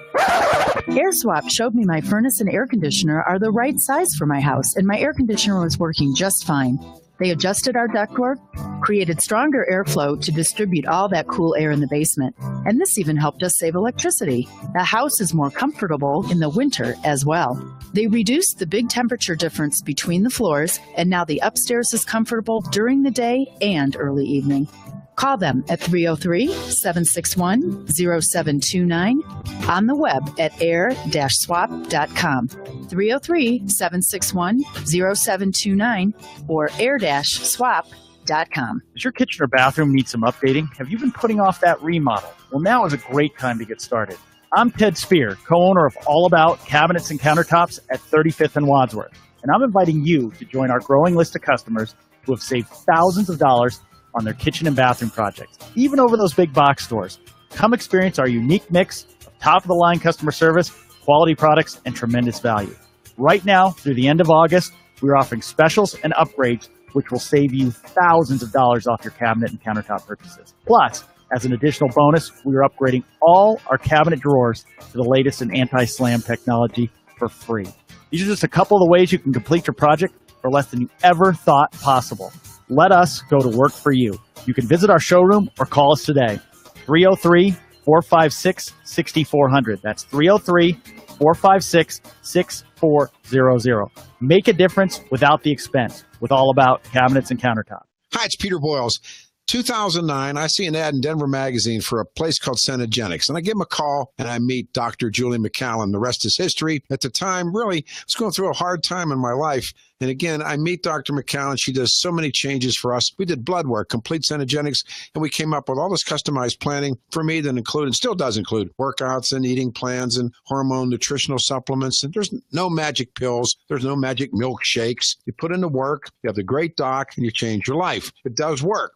AirSwap showed me my furnace and air conditioner are the right size for my house, and my air conditioner was working just fine. They adjusted our ductwork, created stronger airflow to distribute all that cool air in the basement, and this even helped us save electricity. The house is more comfortable in the winter as well. They reduced the big temperature difference between the floors, and now the upstairs is comfortable during the day and early evening. Call them at 303-761-0729, on the web at air-swap.com, 303-761-0729, or air-swap.com. Does your kitchen or bathroom need some updating? Have you been putting off that remodel? Well, now is a great time to get started. I'm Ted Spear, co-owner of All About Cabinets and Countertops at 35th and Wadsworth, and I'm inviting you to join our growing list of customers who have saved thousands of dollars on their kitchen and bathroom projects, even over those big box stores. Come experience our unique mix of top-of-the-line customer service, quality products, and tremendous value. Right now, through the end of August, we're offering specials and upgrades which will save you thousands of dollars off your cabinet and countertop purchases. Plus, as an additional bonus, we are upgrading all our cabinet drawers to the latest in anti-slam technology for free. These are just a couple of the ways you can complete your project for less than you ever thought possible. Let us go to work for you. You can visit our showroom or call us today. 303-456-6400. That's 303-456-6400. Make a difference without the expense with All About Cabinets and Countertops. Hi, it's Peter Boyles. 2009, I see an ad in Denver Magazine for a place called Cenegenics, and I give him a call, and I meet Dr. Julie McCallum. The rest is history. At the time, really, I was going through a hard time in my life, and again, I meet Dr. McCallum. She does so many changes for us. We did blood work, complete Cenegenics, and we came up with all this customized planning for me that included, still does include, workouts and eating plans and hormone nutritional supplements. And there's no magic pills. There's no magic milkshakes. You put in the work, you have the great doc, and you change your life. It does work.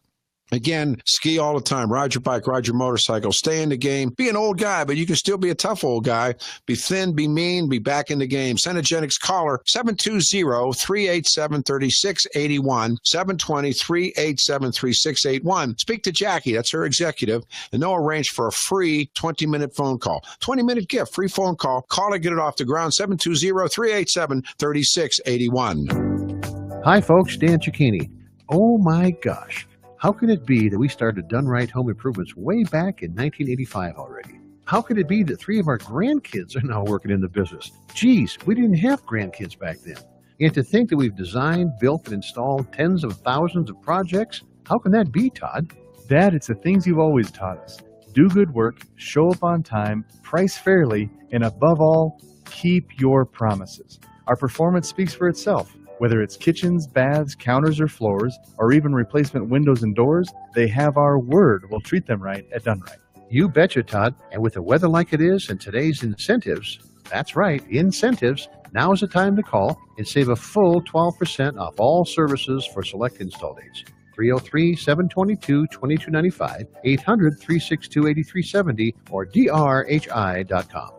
Again, ski all the time, ride your bike, ride your motorcycle, stay in the game. Be an old guy, but you can still be a tough old guy. Be thin, be mean, be back in the game. Cenegenics caller 720-387-3681, 720-387-3681. Speak to Jackie, that's her executive, and they'll arrange for a free 20-minute phone call. 20-minute gift, free phone call. Call to get it off the ground, 720-387-3681. Hi, folks, Dan Cicchini. Oh, my gosh. How can it be that we started Done Right Home Improvements way back in 1985 already? How could it be that 3 of our grandkids are now working in the business? Geez, we didn't have grandkids back then. And to think that we've designed, built, and installed tens of thousands of projects, how can that be, Todd? Dad, it's the things you've always taught us. Do good work, show up on time, price fairly, and above all, keep your promises. Our performance speaks for itself. Whether it's kitchens, baths, counters, or floors, or even replacement windows and doors, they have our word. We'll treat them right at Done Right. You betcha, Todd. And with the weather like it is and today's incentives, that's right, incentives, now is the time to call and save a full 12% off all services for select install dates. 303-722-2295, 800-362-8370, or drhi.com.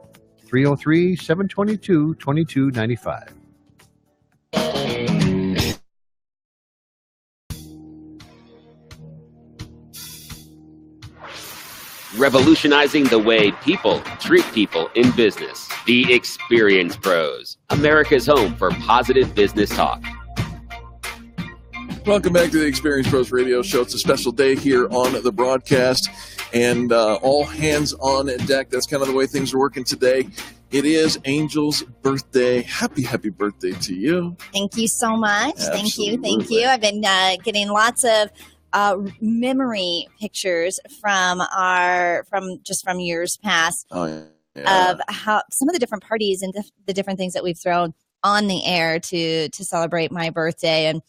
303-722-2295. revolutionizing the way people treat people in business. The Experience Pros, America's home for positive business talk. Welcome back to the Experience Pros Radio Show. It's a special day here on the broadcast, and all hands on deck. That's kind of the way things are working today. It is Angel's birthday. Happy birthday to you. Thank you so much. Absolutely. Thank you. I've been getting lots of memory pictures from years past of how some of the different parties and the different things that we've thrown on the air to celebrate my birthday. And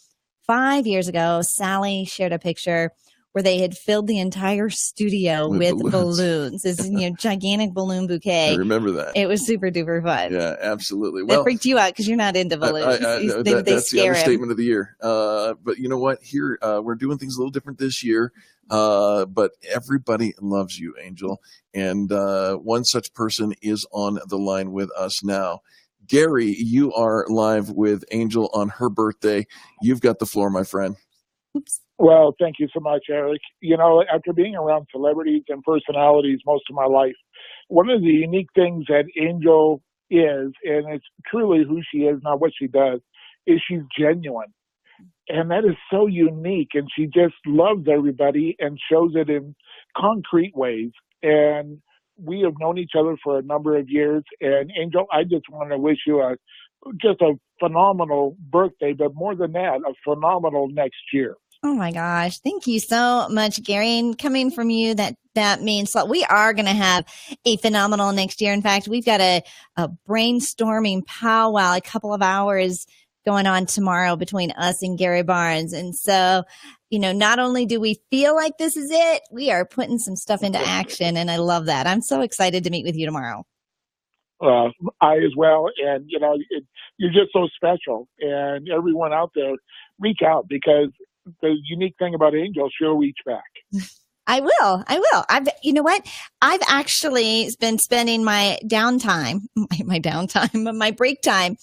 5 years ago, Sally shared a picture where they had filled the entire studio with balloons. This gigantic balloon bouquet. I remember that. It was super duper fun. Yeah, absolutely. That freaked you out because you're not into balloons. They that's the scare understatement him. of the year. But you know what? Here, we're doing things a little different this year. But everybody loves you, Angel. And one such person is on the line with us now. Gary, you are live with Angel on her birthday. You've got the floor, my friend. Well, thank you so much, Eric. After being around celebrities and personalities most of my life, one of the unique things that Angel is, and it's truly who she is, not what she does, is she's genuine. And that is so unique. And she just loves everybody and shows it in concrete ways. And we have known each other for a number of years. And Angel, I just want to wish you just a phenomenal birthday, but more than that, a phenomenal next year. Oh my gosh. Thank you so much, Gary. And coming from you, that means we are going to have a phenomenal next year. In fact, we've got a brainstorming powwow, a couple of hours going on tomorrow between us and Gary Barnes. And so, not only do we feel like this is it, we are putting some stuff into action. And I love that. I'm so excited to meet with you tomorrow. I as well. And, you're just so special. And everyone out there, reach out, because the unique thing about Angel, she'll reach back. I will. You know what? I've actually been spending my downtime, my break time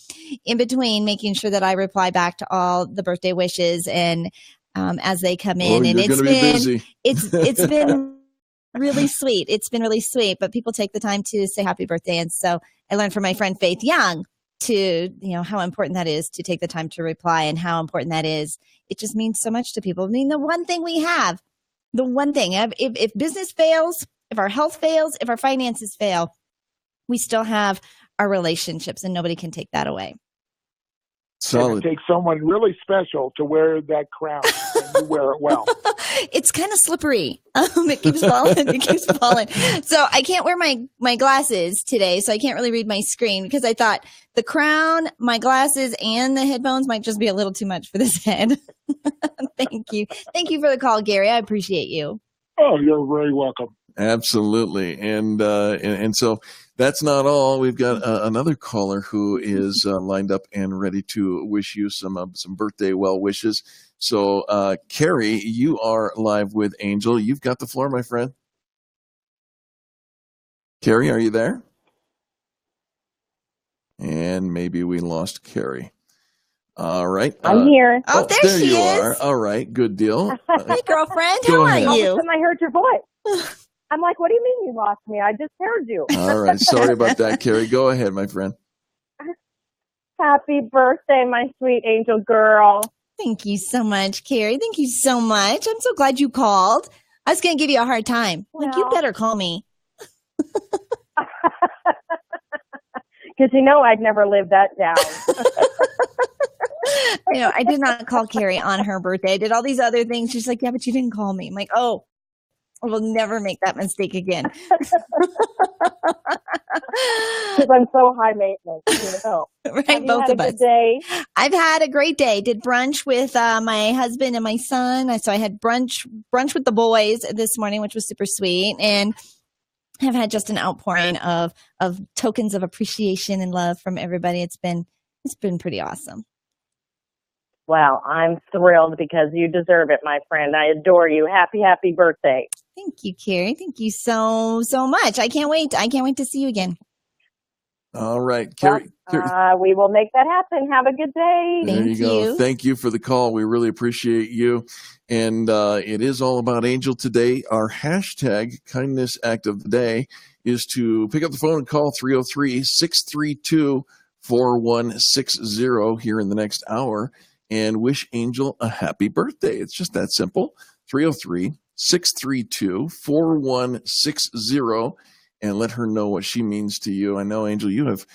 in between, making sure that I reply back to all the birthday wishes and as they come in. And it's been really sweet. It's been really sweet, but people take the time to say happy birthday. And so I learned from my friend Faith Young to, how important that is to take the time to reply and how important that is. It just means so much to people. I mean, the one thing, if business fails, if our health fails, if our finances fail, we still have our relationships, and nobody can take that away. Solid. It takes someone really special to wear that crown, and you wear it well. It's kind of slippery. It keeps falling. So I can't wear my glasses today, so I can't really read my screen because I thought the crown, my glasses, and the headphones might just be a little too much for this head. Thank you. Thank you for the call, Gary. I appreciate you. Oh, you're very welcome. Absolutely. And so that's not all. We've got another caller who is lined up and ready to wish you some birthday well wishes. So, Carrie, you are live with Angel. You've got the floor, my friend. Carrie, are you there? And maybe we lost Carrie. All right. I'm here. Oh, there she you is. are. All right. Good deal. Hey, girlfriend. Go How are ahead. All of a you? sudden I heard your voice. I'm like, what do you mean you lost me? I just heard you. All right. Sorry about that, Carrie. Go ahead, my friend. Happy birthday, my sweet angel girl. Thank you so much, Carrie. Thank you so much. I'm so glad you called. I was going to give you a hard time. You better call me. Because I'd never live that down. I did not call Carrie on her birthday. I did all these other things. She's like, yeah, but you didn't call me. I'm like, oh, I will never make that mistake again. Because I'm so high maintenance, Right, both of us. Day? I've had a great day. Did brunch with my husband and my son. So I had brunch with the boys this morning, which was super sweet. And I've had just an outpouring of tokens of appreciation and love from everybody. It's been pretty awesome. Well, I'm thrilled because you deserve it, my friend. I adore you. Happy birthday. Thank you, Carrie. Thank you so much. I can't wait. I can't wait to see you again. All right. Carrie, We will make that happen. Have a good day. there you go. Thank you for the call. We really appreciate you. And it is all about Angel today. Our hashtag kindness act of the day is to pick up the phone and call 303-632-4160 here in the next hour and wish Angel a happy birthday. It's just that simple. 303-632-4160 and let her know what she means to you. I know, Angel, you've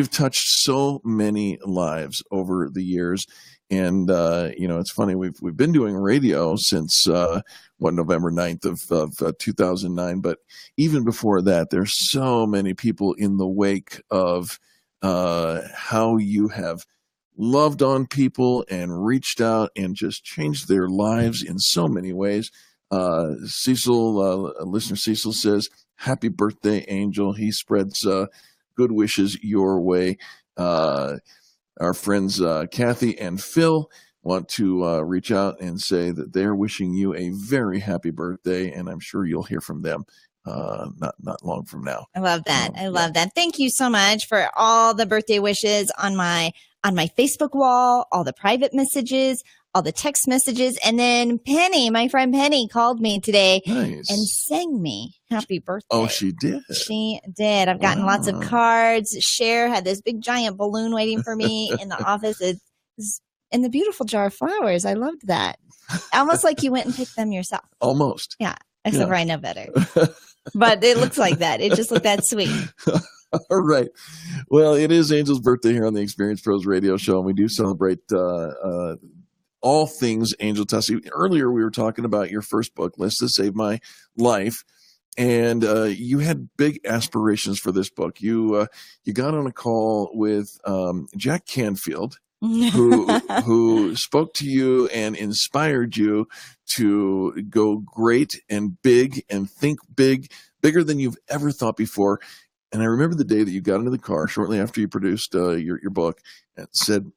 touched so many lives over the years. And, it's funny, we've been doing radio since, November 9th of 2009. But even before that, there's so many people in the wake of how you have loved on people and reached out and just changed their lives in so many ways. Listener Cecil says, happy birthday, Angel. He spreads good wishes your way. Our friends Kathy and Phil want to reach out and say that they're wishing you a very happy birthday, and I'm sure you'll hear from them not long from now. I love that. I love that. Thank you so much for all the birthday wishes on my Facebook wall, all the private messages, all the text messages. And then Penny, my friend Penny, called me today and sang me happy birthday. Oh, she did? She did. I've gotten lots of cards. Cher had this big giant balloon waiting for me in the office. It's in the beautiful jar of flowers. I loved that. Almost like you went and picked them yourself. Almost. Yeah. Except for I know better. But it looks like that. It just looked that sweet. All right. Well, it is Angel's birthday here on the Experience Pros Radio Show, and we do celebrate all things Angel Tussey. Earlier, we were talking about your first book, Lists to Save My Life, and you had big aspirations for this book. You got on a call with Jack Canfield, who spoke to you and inspired you to go great and big and think bigger than you've ever thought before. And I remember the day that you got into the car shortly after you produced your book and said,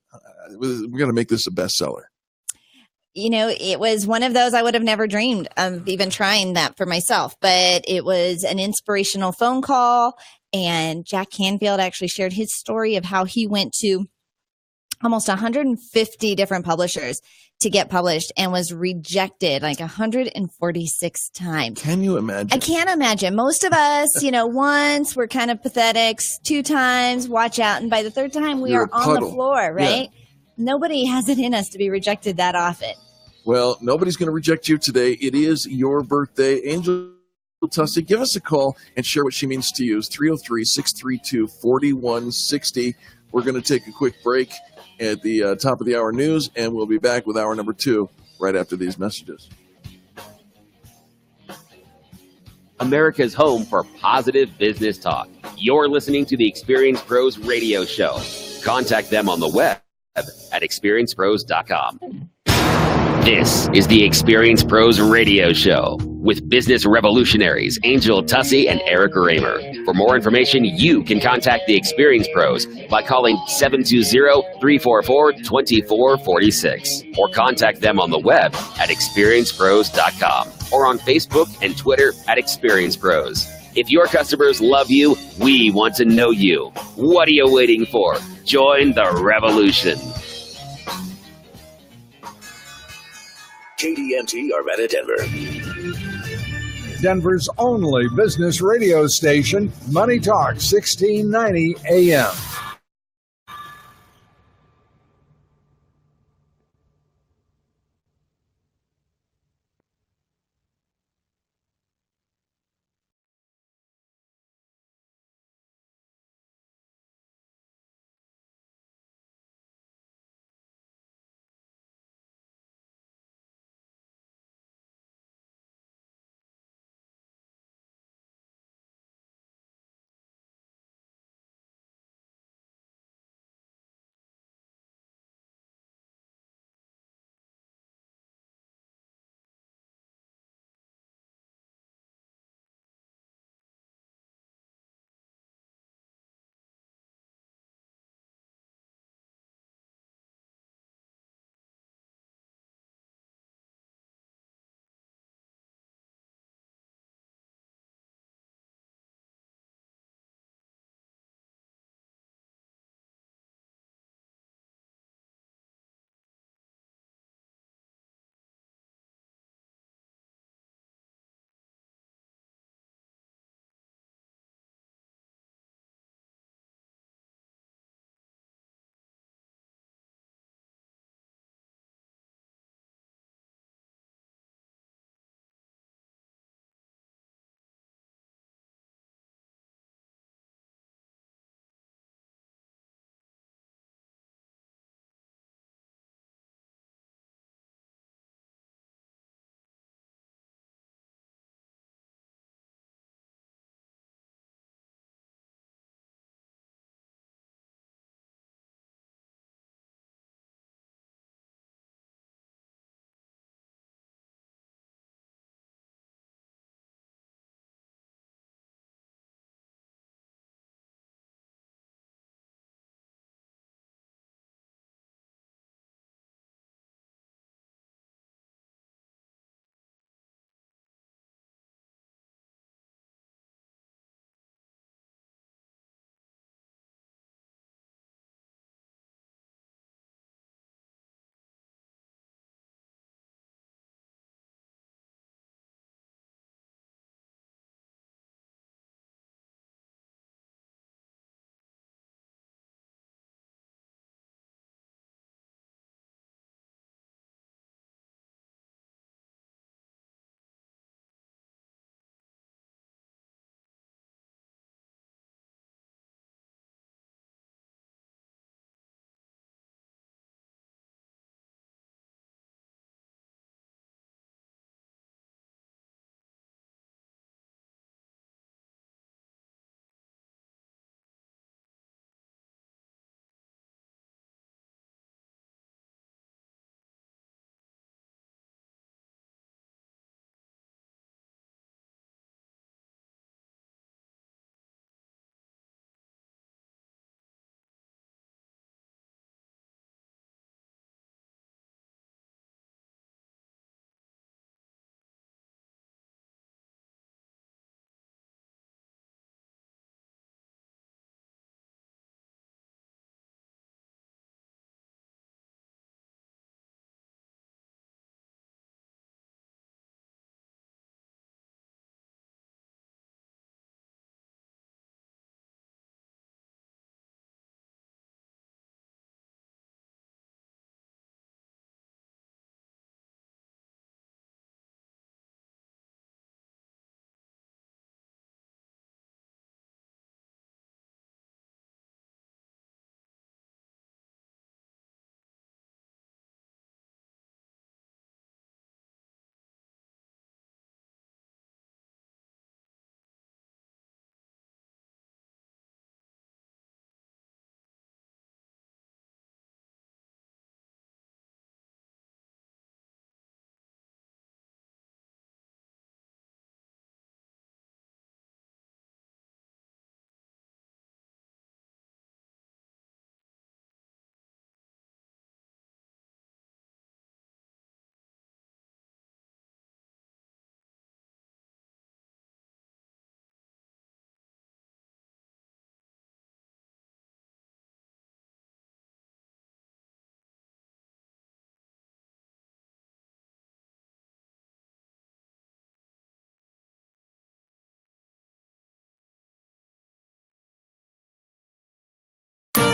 we're going to make this a bestseller. It was one of those I would have never dreamed of even trying that for myself, but it was an inspirational phone call. And Jack Canfield actually shared his story of how he went to almost 150 different publishers to get published and was rejected like 146 times. Can you imagine? I can't imagine. Most of us, once we're kind of pathetic, 2 times, watch out. And by the 3rd time, we are on the floor, right? Yeah. Nobody has it in us to be rejected that often. Well, nobody's going to reject you today. It is your birthday. Angel Tussey, give us a call and share what she means to you. It's 303-632-4160. We're going to take a quick break at the top of the hour news, and we'll be back with hour number 2 right after these messages. America's home for positive business talk. You're listening to the Experience Pros Radio Show. Contact them on the web at experiencepros.com. This is the Experience Pros Radio Show with business revolutionaries Angel Tussey and Eric Raymer. For more information, you can contact the Experience Pros by calling 720-344-2446 or contact them on the web at experiencepros.com or on Facebook and Twitter at Experience Pros. If your customers love you, we want to know you. What are you waiting for? Join the revolution. KDNT Arvada, Denver. Denver's only business radio station, Money Talk 1690 AM.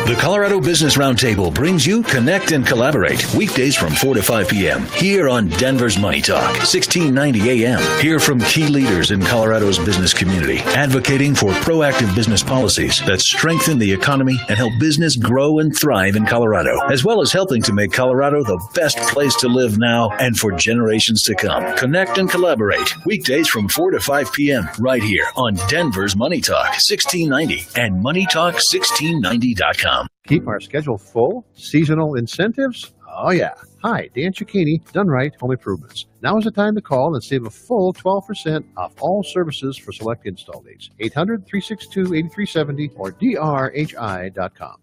The Colorado Business Roundtable brings you Connect and Collaborate weekdays from 4 to 5 p.m. here on Denver's Money Talk, 1690 a.m. Hear from key leaders in Colorado's business community, advocating for proactive business policies that strengthen the economy and help business grow and thrive in Colorado, as well as helping to make Colorado the best place to live now and for generations to come. Connect and Collaborate weekdays from 4 to 5 p.m. right here on Denver's Money Talk, 1690 and MoneyTalk1690.com. Keep our schedule full? Seasonal incentives? Oh, yeah. Hi, Dan Cicchini, Done Right Home Improvements. Now is the time to call and save a full 12% off all services for select install dates. 800-362-8370 or drhi.com.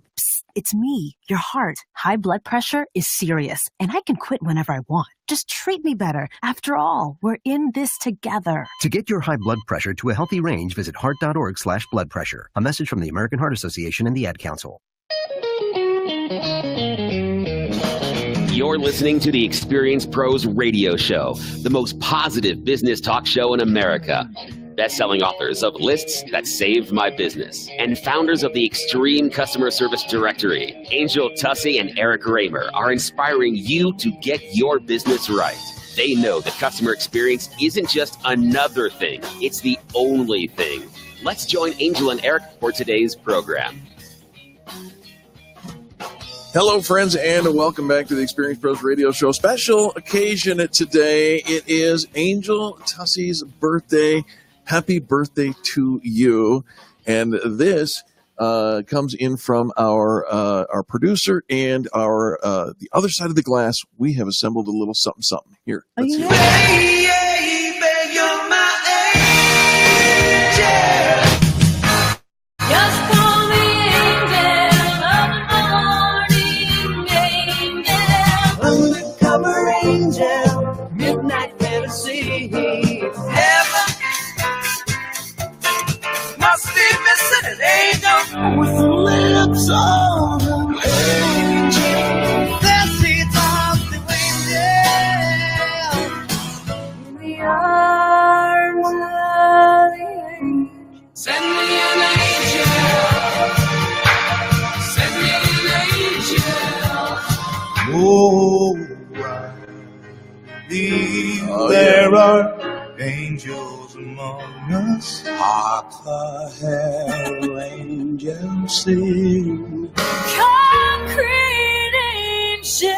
It's me, your heart. High blood pressure is serious, and I can quit whenever I want. Just treat me better. After all, we're in this together. To get your high blood pressure to a healthy range, visit heart.org/blood pressure. A message from the American Heart Association and the Ad Council. You're listening to the Experience Pros Radio Show, the most positive business talk show in America. Best-selling authors of Lists That Saved My Business and founders of the Extreme Customer Service Directory, Angel Tussey and Eric Raymer, are inspiring you to get your business right. They know the customer experience isn't just another thing, it's the only thing. Let's join Angel and Eric for today's program. Hello, friends, and welcome back to the Experience Pros Radio Show. Special occasion today. It is Angel Tussey's birthday. Happy birthday to you. And this comes in from our producer and our the other side of the glass. We have assembled a little something here. Let's hear it. Angel, midnight fantasy, heaven must be missing an angel with the lips on an angel. That seeds of the angel in the arms of the angel. Send me an angel. Send me an angel. Oh. There are angels among us. Hark the herald angels sing. Concrete angel.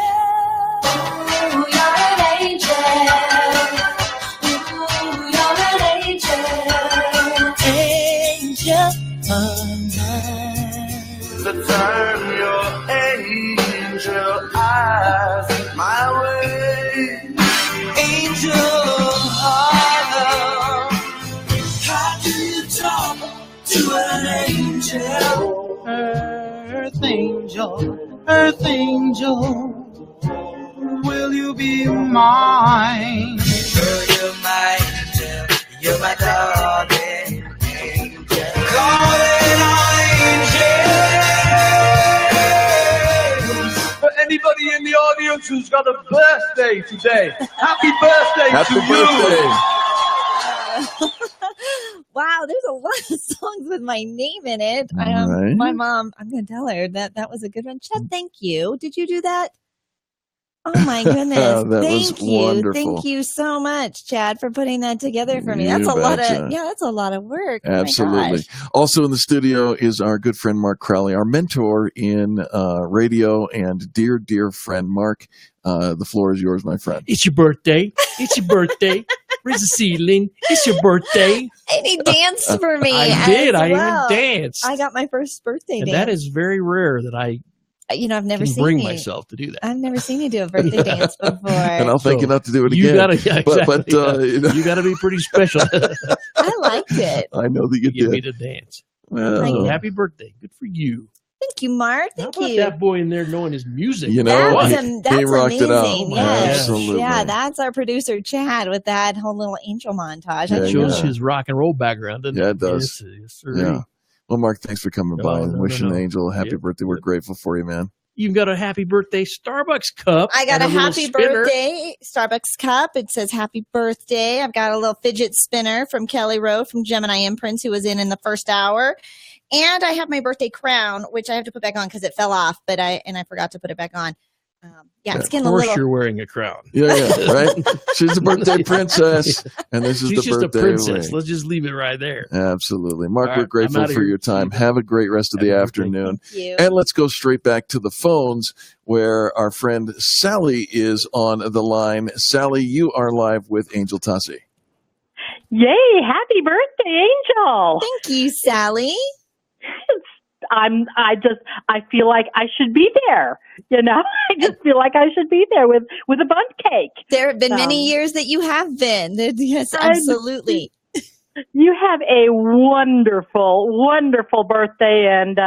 Ooh, you're an angel. Ooh, you're an angel. Angel of mine. So turn your angel eyes my way. Angel Harlem, how do you talk to an angel? Earth angel, will you be mine? Sure, you're my angel, you're my darling angel. Darling angel. For anybody in the audience who's got a birthday today, happy birthday to you. Wow, there's a lot of songs with my name in it. Right. My mom, I'm going to tell her that was a good one. Chad, thank you. Did you do that? Oh my goodness. Thank you. Wonderful. Thank you so much, Chad, for putting that together for me. You That's a lot betcha. of that's a lot of work. Absolutely. Oh my gosh. Also in the studio is our good friend Mark Crowley, our mentor in radio, and dear, dear friend Mark. The floor is yours, my friend. It's your birthday. It's your birthday. Raise the ceiling. It's your birthday. And he danced for me. I did. as I well. even danced. I got my first birthday And dance. that is very rare that I I've never can seen bring you. myself to do that. I've never seen you do a birthday dance before. And I'll thank you not to do it You again. gotta, yeah, exactly, But you got to be pretty special. I liked it. I know that you Give me did. the dance. Well, So happy birthday. Good for you. Thank you, Mark. Thank How about you. that boy in there knowing his music? You know, That's he rocked amazing. it out. Yes. Absolutely. Yeah, that's our producer, Chad, with that whole little angel montage. Yeah, It I shows know. his rock and roll background, doesn't Yeah, it? it does. Yes, sir. Yeah. Well, Mark, thanks for coming by and wishing no. Angel a happy Yep. birthday. We're grateful for you, man. You've got a happy birthday Starbucks cup. I got and a little happy spinner. birthday Starbucks cup. It says happy birthday. I've got a little fidget spinner from Kelly Rowe from Gemini Imprints, who was in the first hour. And I have my birthday crown, which I have to put back on because it fell off, but I forgot to put it back on. It's getting of course a little. You're wearing a crown. Yeah, right. She's a birthday princess, and this is She's the just birthday a princess. ring. Let's just leave it right there. Absolutely. Mark, All we're right, grateful I'm outta for here. your time. Have a great rest of the afternoon. Thank you. And let's go straight back to the phones where our friend Sally is on the line. Sally, you are live with Angel Tussey. Yay! Happy birthday, Angel! Thank you, Sally. I feel like I should be there. You know, I just feel like I should be there with a bundt cake. There have been many years that you have been. Yes, absolutely. You have a wonderful, wonderful birthday, and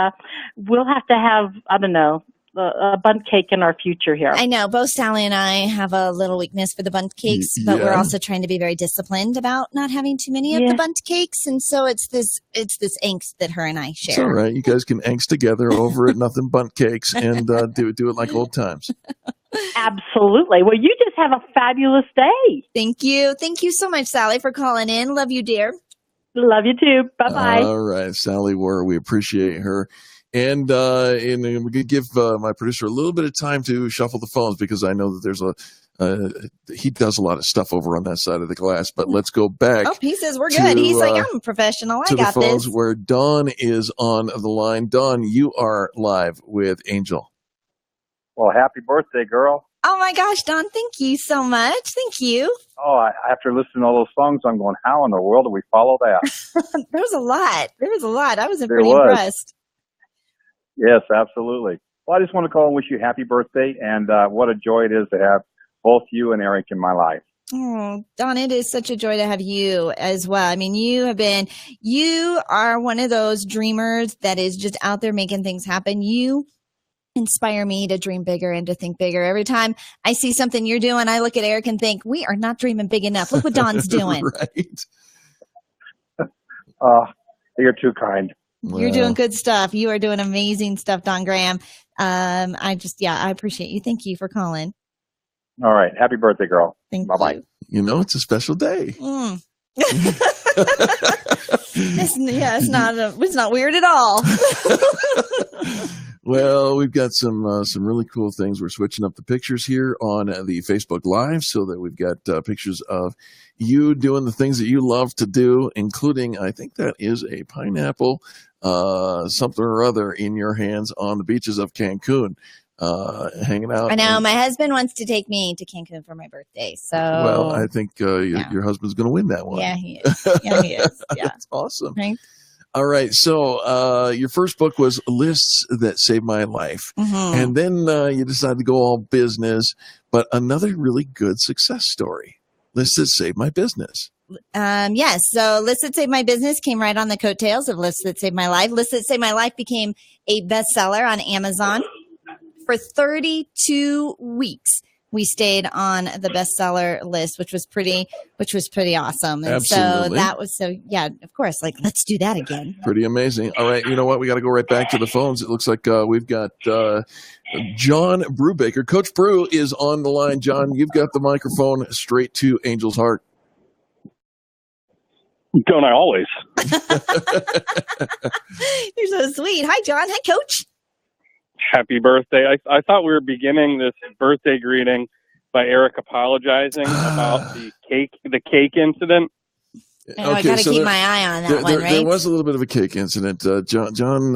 we'll have to have, I don't know, a bundt cake in our future here. I know both Sally and I have a little weakness for the bundt cakes, but we're also trying to be very disciplined about not having too many of the bundt cakes, and so it's this angst that her and I share. It's all right. You guys can angst together over it, nothing but cakes, and do it like old times. Absolutely. Well, you just have a fabulous day. Thank you. Thank you so much, Sally, for calling in. Love you, dear. Love you too. Bye-bye. All right, Sally Ware, we appreciate her. And we're going to give my producer a little bit of time to shuffle the phones because I know that there's he does a lot of stuff over on that side of the glass. But let's go back. Oh, he says we're good. He's like, I'm a professional. I got the phones this. where Dawn is on the line. Dawn, you are live with Angel. Well, happy birthday, girl. Oh my gosh, Dawn, thank you so much. Thank you. Oh, after listening to all those songs, I'm going, how in the world do we follow that? There was a lot. I was There pretty was. impressed. Yes, absolutely. Well, I just want to call and wish you happy birthday, and what a joy it is to have both you and Eric in my life. Oh, Dawn, it is such a joy to have you as well. I mean, you are one of those dreamers that is just out there making things happen. You inspire me to dream bigger and to think bigger. Every time I see something you're doing, I look at Eric and think, we are not dreaming big enough. Look what Dawn's doing. Right. You're too kind. You're doing good stuff. You are doing amazing stuff, Don Graham. I appreciate you. Thank you for calling. All right. Happy birthday, girl. Bye-bye. You know, it's a special day. It's not weird at all. Well, we've got some really cool things. We're switching up the pictures here on the Facebook Live so that we've got pictures of you doing the things that you love to do, including, I think that is a pineapple, something or other in your hands on the beaches of Cancun, hanging out. I know. My husband wants to take me to Cancun for my birthday. So, well, I think your husband's going to win that one. Yeah, he is. Yeah, he is. Yeah. That's awesome. Right? All right. So your first book was Lists That Saved My Life. Mhm. And then you decided to go all business, but another really good success story. Lists That Saved My Business. Yes. So Lists That Saved My Business came right on the coattails of Lists That Saved My Life. Lists That Saved My Life became a bestseller on Amazon. For 32 weeks, we stayed on the bestseller list, which was pretty awesome. And Absolutely. of course, like, let's do that again. Pretty amazing. All right. You know what? We got to go right back to the phones. It looks like we've got John Brubaker. Coach Brew is on the line. John, you've got the microphone straight to Angel's heart. Don't I always? You're so sweet. Hi, John. Hi, Coach. Happy birthday. I thought we were beginning this birthday greeting by Eric apologizing about the cake incident. I got to keep my eye on that one, right? There was a little bit of a cake incident. John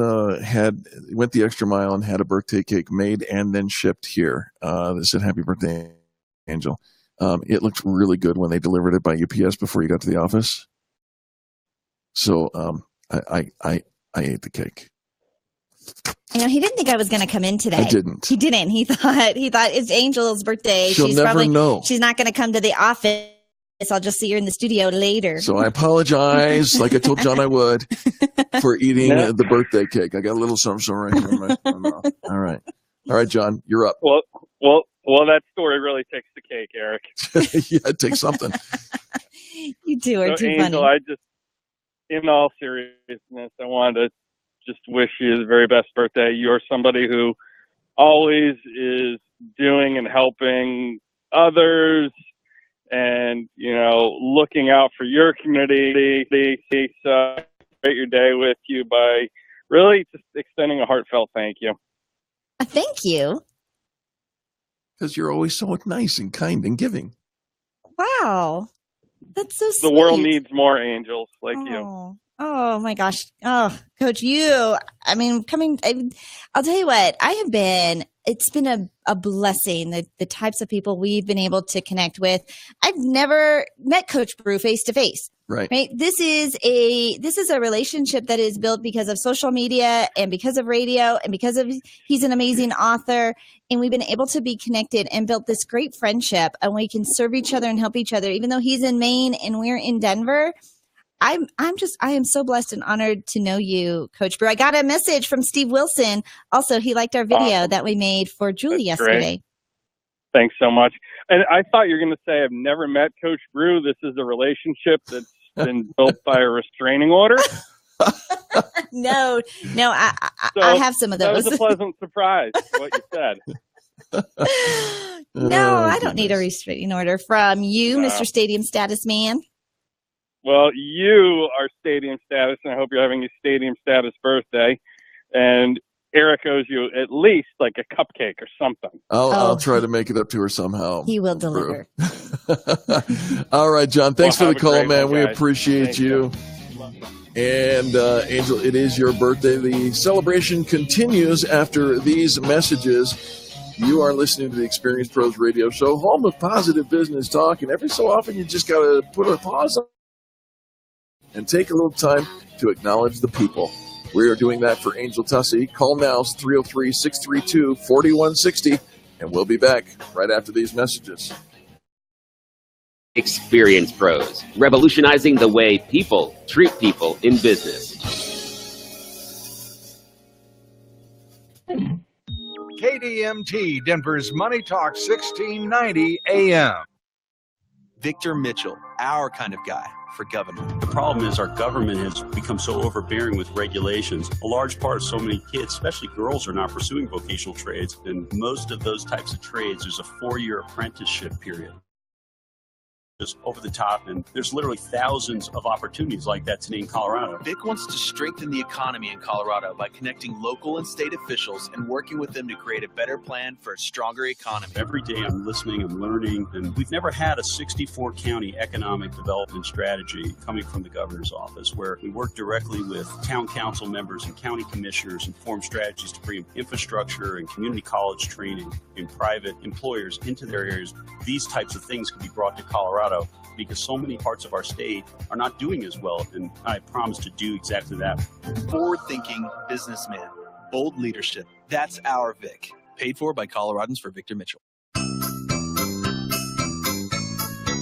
went the extra mile and had a birthday cake made and then shipped here. That said, "Happy birthday, Angel." It looked really good when they delivered it by UPS before you got to the office. So I ate the cake. You know, he didn't think I was going to come in today. I didn't. He didn't. He thought it's Angel's birthday. She'll never know. She's not going to come to the office. I'll just see her in the studio later. So I apologize, like I told John I would, for eating the birthday cake. I got a little something right here in my mouth. All right, John, you're up. Well, that story really takes the cake, Eric. Yeah, it takes something. You two are too Angel, funny. I just, in all seriousness, I wanted to just wish you the very best birthday. You're somebody who always is doing and helping others and, looking out for your community. They celebrate your day with you by really just extending a heartfelt thank you. Thank you. Because you're always so nice and kind and giving. Wow. That's so sweet. The world needs more angels like you. Oh my gosh. Oh, Coach, I'll tell you what, it's been a blessing, the types of people we've been able to connect with. I've never met Coach Bru face to face. Right. This is a relationship that is built because of social media and because of radio and because of he's an amazing author, and we've been able to be connected and built this great friendship, and we can serve each other and help each other, even though he's in Maine and we're in Denver. I am so blessed and honored to know you, Coach Bru. I got a message from Steve Wilson. Also, he liked our video that we made for Julie yesterday. Great. Thanks so much. And I thought you were going to say, I've never met Coach Bru. This is a relationship that's been built by a restraining order. No, I have some of those. That was a pleasant surprise, what you said. No, I don't need a restraining order from you, Mr. Stadium Status Man. Well, you are stadium status, and I hope you're having a stadium status birthday. And Eric owes you at least like a cupcake or something. I'll try to make it up to her somehow. He will deliver. All right, John. Thanks for the call, man. We guys. appreciate you. And Angel, it is your birthday. The celebration continues after these messages. You are listening to the Experience Pros Radio Show, home of positive business talk. And every so often, you just got to put a pause on and take a little time to acknowledge the people. We are doing that for Angel Tussey. Call now, 303-632-4160, and we'll be back right after these messages. Experience Pros, revolutionizing the way people treat people in business. KDMT, Denver's Money Talk 1690 AM. Victor Mitchell, our kind of guy for governor. The problem is our government has become so overbearing with regulations. A large part, so many kids, especially girls, are not pursuing vocational trades. And most of those types of trades, there's a 4-year apprenticeship period. Just over the top, and there's literally thousands of opportunities like that today in Colorado. Vic wants to strengthen the economy in Colorado by connecting local and state officials and working with them to create a better plan for a stronger economy. Every day I'm listening, I'm learning, and we've never had a 64-county economic development strategy coming from the governor's office where we work directly with town council members and county commissioners and form strategies to bring infrastructure and community college training and private employers into their areas. These types of things can be brought to Colorado because so many parts of our state are not doing as well, and I promise to do exactly that. Forward-thinking businessman, bold leadership. That's our Vic. Paid for by Coloradans for Victor Mitchell.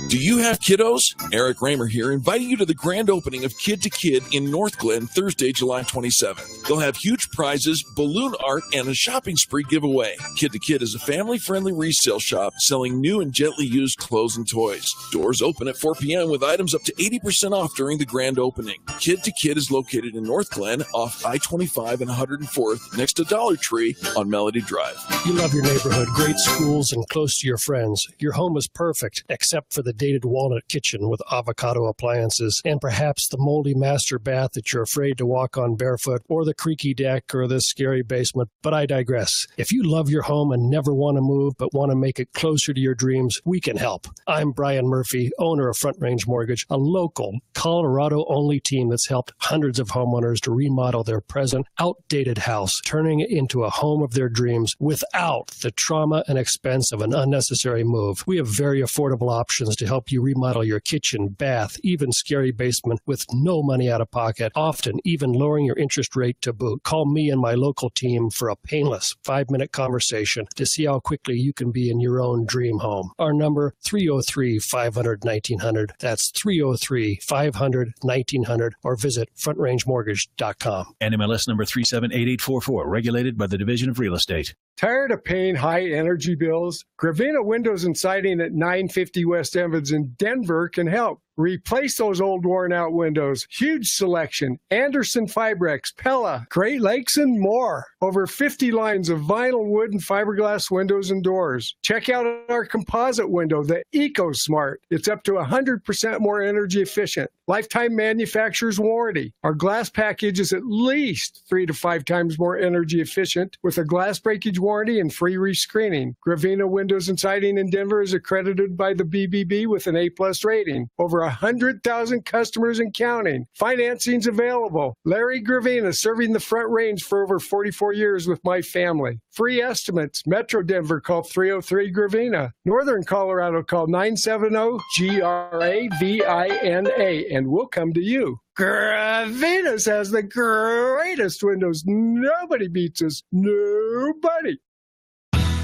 Do you have kiddos? Eric Raymer here, inviting you to the grand opening of Kid to Kid in North Glen, Thursday, July 27th. They'll have huge prizes, balloon art, and a shopping spree giveaway. Kid to Kid is a family-friendly resale shop selling new and gently used clothes and toys. Doors open at 4 p.m. with items up to 80% off during the grand opening. Kid to Kid is located in North Glen off I-25 and 104th next to Dollar Tree on Melody Drive. You love your neighborhood, great schools, and close to your friends. Your home is perfect, except for the dated walnut kitchen with avocado appliances and perhaps the moldy master bath that you're afraid to walk on barefoot, or the creaky deck or the scary basement. But I digress. If you love your home and never want to move but want to make it closer to your dreams, we can help. I'm Brian Murphy, owner of Front Range Mortgage, a local Colorado-only team that's helped hundreds of homeowners to remodel their present outdated house, turning it into a home of their dreams without the trauma and expense of an unnecessary move. We have very affordable options to help you remodel your kitchen, bath, even scary basement with no money out of pocket, often even lowering your interest rate to boot. Call me and my local team for a painless 5-minute conversation to see how quickly you can be in your own dream home. Our number, 303-500-1900. That's 303-500-1900, or visit frontrangemortgage.com. NMLS number 378844, regulated by the Division of Real Estate. Tired of paying high energy bills? Gravina Windows and Siding at 950 West Evans in Denver can help. Replace those old worn out windows. Huge selection. Anderson Fibrex, Pella, Great Lakes, and more. Over 50 lines of vinyl, wood, and fiberglass windows and doors. Check out our composite window, the EcoSmart. It's up to 100% more energy efficient. Lifetime manufacturer's warranty. Our glass package is at least 3 to 5 times more energy efficient with a glass breakage warranty and free rescreening. Gravina Windows and Siding in Denver is accredited by the BBB with an A+ rating. Over 100,000 customers and counting. Financing's available. Larry Gravina, serving the Front Range for over 44 years with my family. Free estimates. Metro Denver, call 303-GRAVINA. Northern Colorado, call 970-GRAVINA, and we'll come to you. Gravina's has the greatest windows. Nobody beats us. Nobody.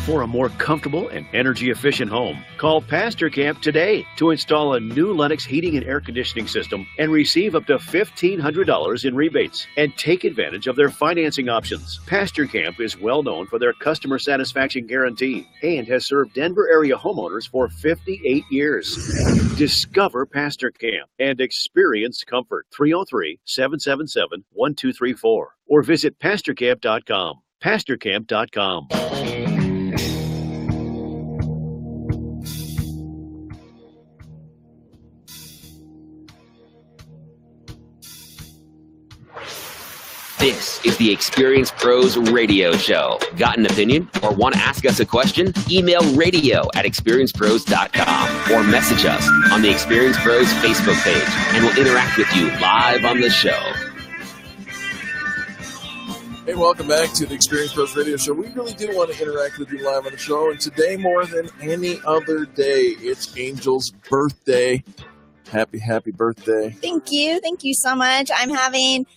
For a more comfortable and energy-efficient home, call Pastor Camp today to install a new Lennox heating and air conditioning system and receive up to $1,500 in rebates and take advantage of their financing options. Pastor Camp is well known for their customer satisfaction guarantee and has served Denver area homeowners for 58 years. Discover Pastor Camp and experience comfort. 303-777-1234 or visit pastorcamp.com. pastorcamp.com. This is the Experience Pros Radio Show. Got an opinion or want to ask us a question? Email radio@experiencepros.com or message us on the Experience Pros Facebook page, and we'll interact with you live on the show. Hey, welcome back to the Experience Pros Radio Show. We really do want to interact with you live on the show, and today more than any other day, it's Angel's birthday. Happy birthday. Thank you so much. I'm having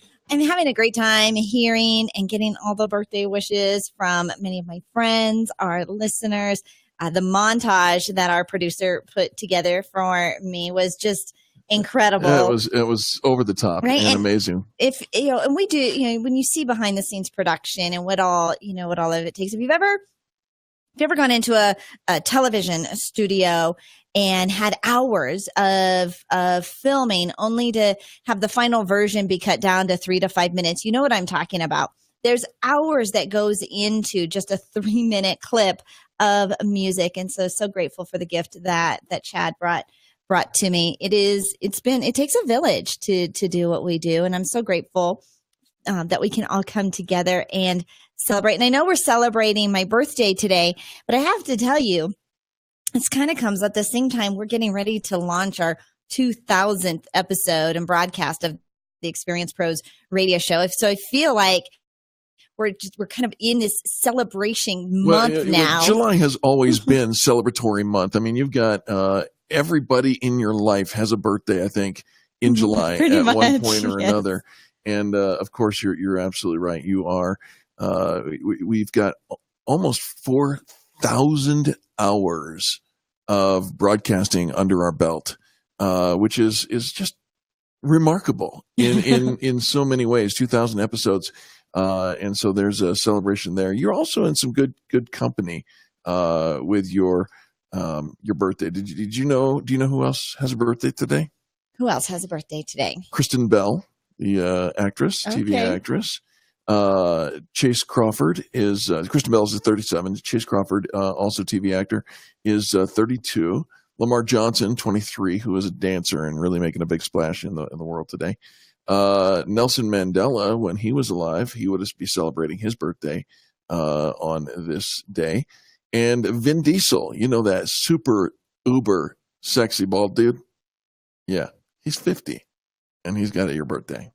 a great time hearing and getting all the birthday wishes from many of my friends, our listeners. The montage that our producer put together for me was just incredible. Yeah, it was over the top, right? And amazing. If and we do, when you see behind the scenes production and what all of it takes. If you've ever gone into a television studio and had hours of filming only to have the final version be cut down to 3 to 5 minutes, you know what I'm talking about. There's hours that goes into just a 3-minute clip of music. And so grateful for the gift that Chad brought to me. It takes a village to do what we do. And I'm so grateful that we can all come together and celebrate. And I know we're celebrating my birthday today, but I have to tell you, this kind of comes at the same time we're getting ready to launch our 2000th episode and broadcast of the Experience Pros Radio Show. So I feel like we're kind of in this celebration month now. July has always been celebratory month. I mean, you've got everybody in your life has a birthday, I think, in July at one point or another. And of course, you're absolutely right. You are. We've got almost 4,000 hours of broadcasting under our belt, which is just remarkable in so many ways. 2,000 episodes, and so there's a celebration there. You're also in some good company with your birthday. Did you know? Do you know who else has a birthday today? Who else has a birthday today? Kristen Bell, the actress, TV actress. Chase Crawford is Kristen Bell is 37. Chase Crawford, also TV actor, is 32. Lamar Johnson, 23, who is a dancer and really making a big splash in the world today. Nelson Mandela, when he was alive, he would be celebrating his birthday on this day. And Vin Diesel, that super uber sexy bald dude. Yeah, he's 50, and he's got your birthday.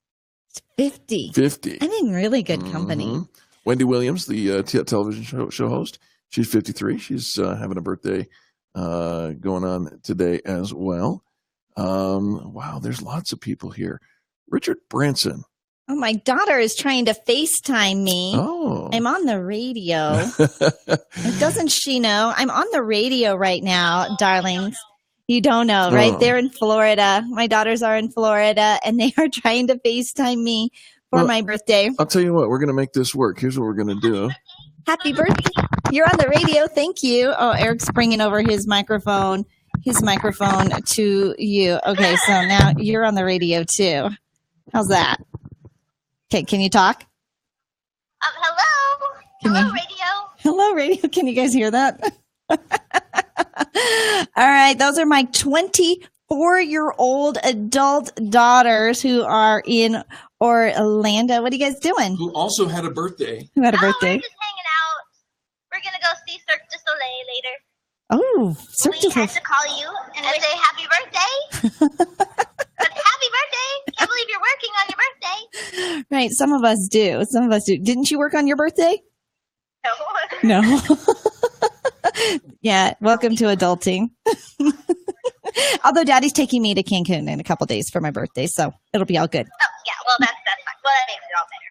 50. I'm in really good company. Mm-hmm. Wendy Williams, the television show host, she's 53. She's having a birthday going on today as well. Wow, there's lots of people here. Richard Branson. Oh, my daughter is trying to FaceTime me. Oh. I'm on the radio. Doesn't she know? I'm on the radio right now, darlings. You don't know, right? Oh. They're in Florida. My daughters are in Florida, and they are trying to FaceTime me for my birthday. I'll tell you what, we're going to make this work. Here's what we're going to do. Happy birthday. You're on the radio. Thank you. Oh, Eric's bringing over his microphone. his microphone to you. Okay, so now you're on the radio too. How's that? Okay, can you talk? Hello. Hello, radio. Hello, radio. Can you guys hear that? All right, those are my 24-year-old adult daughters who are in Orlando. What are you guys doing? Who also had a birthday. Who had a birthday? We're just hanging out. We're going to go see Cirque du Soleil later. Oh, Cirque du We Soleil. had to call you and say happy birthday. But happy birthday. Can't believe you're working on your birthday. Right, some of us do. Some of us do. Didn't you work on your birthday? No. No. Yeah, welcome to adulting. Although Daddy's taking me to Cancun in a couple days for my birthday, so it'll be all good. Oh, yeah, well, that's fine. Well, that makes it all better.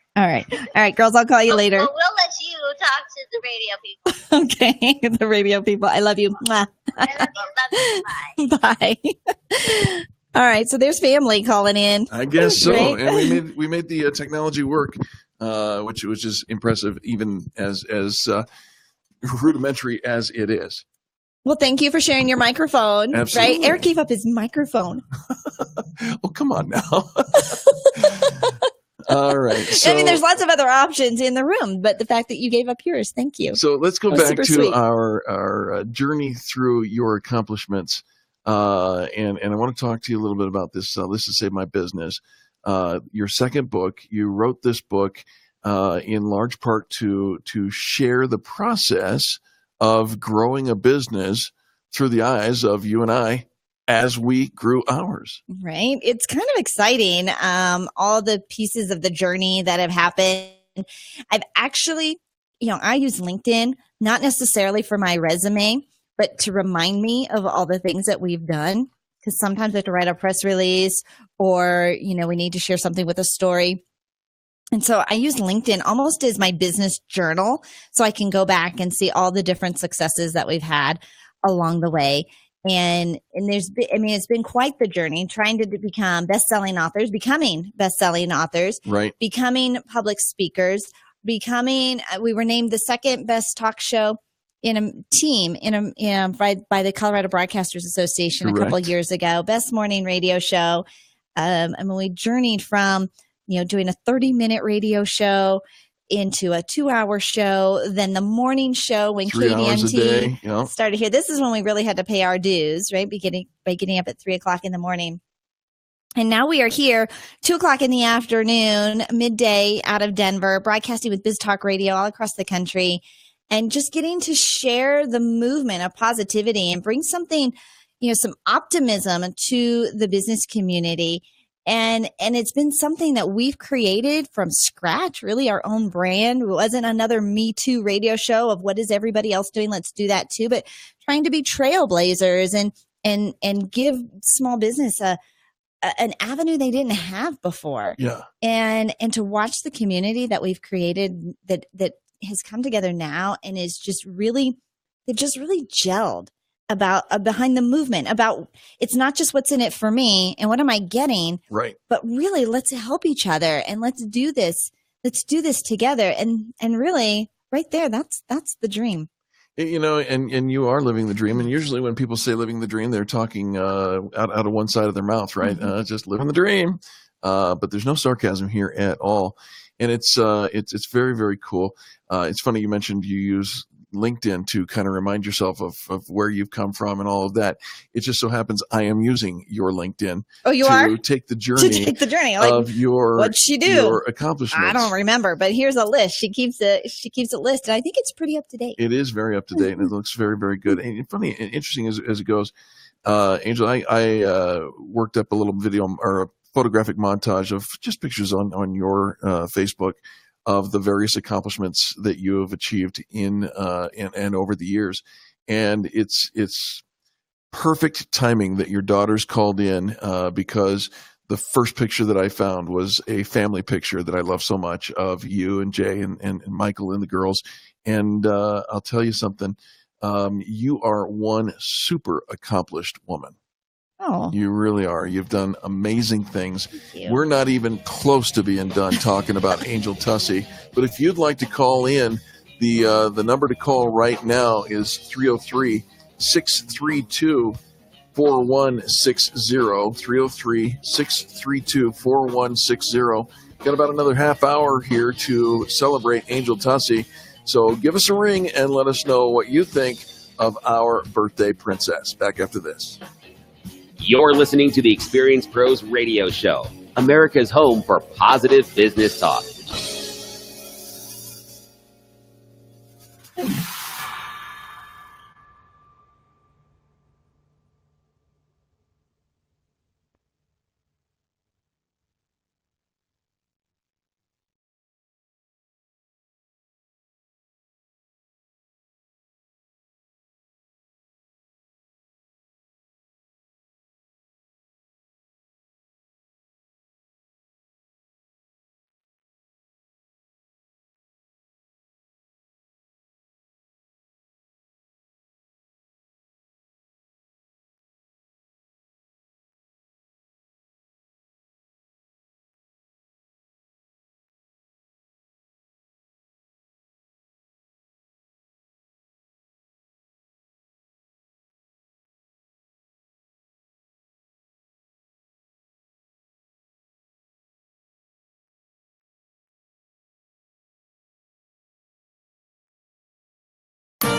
All right, girls, I'll call you later. Well, we'll let you talk to the radio people. Okay, the radio people. I love you. Mwah. I love you. Bye. Bye. All right, so there's family calling in. I guess so. Right? And we made the technology work, which was just impressive, even as rudimentary as it is. Well, thank you for sharing your microphone. Absolutely. Right? Eric gave up his microphone. Oh, come on now. All right. So, I mean, there's lots of other options in the room, but the fact that you gave up yours, thank you. So let's go That was back super to sweet. our journey through your accomplishments. And I want to talk to you a little bit about this. This is Save My Business. Your second book, you wrote this book in large part to share the process of growing a business through the eyes of you and I as we grew ours. Right. It's kind of exciting. All the pieces of the journey that have happened. I've actually, I use LinkedIn, not necessarily for my resume, but to remind me of all the things that we've done. Because sometimes we have to write a press release or, we need to share something with a story. And so I use LinkedIn almost as my business journal so I can go back and see all the different successes that we've had along the way. And it's been quite the journey trying to become best-selling authors, becoming best-selling authors, right? Becoming public speakers, we were named the second best talk show in a team by the Colorado Broadcasters Association a couple of years ago, best morning radio show. We journeyed from, doing a 30-minute radio show into a 2-hour show, then the morning show when 3 hours a day, KDMT started here. This is when we really had to pay our dues, right? By getting up at 3:00 in the morning. And now we are here 2:00 in the afternoon, midday out of Denver, broadcasting with Biz Talk Radio all across the country and just getting to share the movement of positivity and bring something, some optimism to the business community. And it's been something that we've created from scratch, really our own brand. It wasn't another Me Too radio show of what is everybody else doing? Let's do that too. But trying to be trailblazers and give small business an avenue they didn't have before. Yeah. And to watch the community that we've created that has come together now and is just really gelled about behind the movement about it's not just what's in it for me and what am I getting, right? But really let's help each other and let's do this together and really right there that's the dream. And you are living the dream. And usually when people say living the dream, they're talking out of one side of their mouth, right? Mm-hmm. Just living the dream. But there's no sarcasm here at all. And it's very, very cool. It's funny you mentioned you use LinkedIn to kind of remind yourself of where you've come from and all of that. It just so happens I am using your LinkedIn to take the journey like, of what'd she do? Your accomplishments. I don't remember, but here's a list. She keeps a list, and I think it's pretty up to date. It is very up to date, and it looks very, very good. And funny and interesting as it goes. Angel, I worked up a little video or a photographic montage of just pictures on your Facebook of the various accomplishments that you have achieved in and over the years. And it's perfect timing that your daughters called in because the first picture that I found was a family picture that I love so much of you and Jay and Michael and the girls. And I'll tell you something, you are one super accomplished woman. Oh, you really are. You've done amazing things. you. We're not even close to being done talking about Angel Tussey. But if you'd like to call in, the number to call right now is 303-632-8255. 303-632-4160. Got about another half hour here to celebrate Angel Tussey. So give us a ring and let us know what you think of our birthday princess. Back after this. You're listening to the Experience Pros Radio Show, America's home for positive business talk.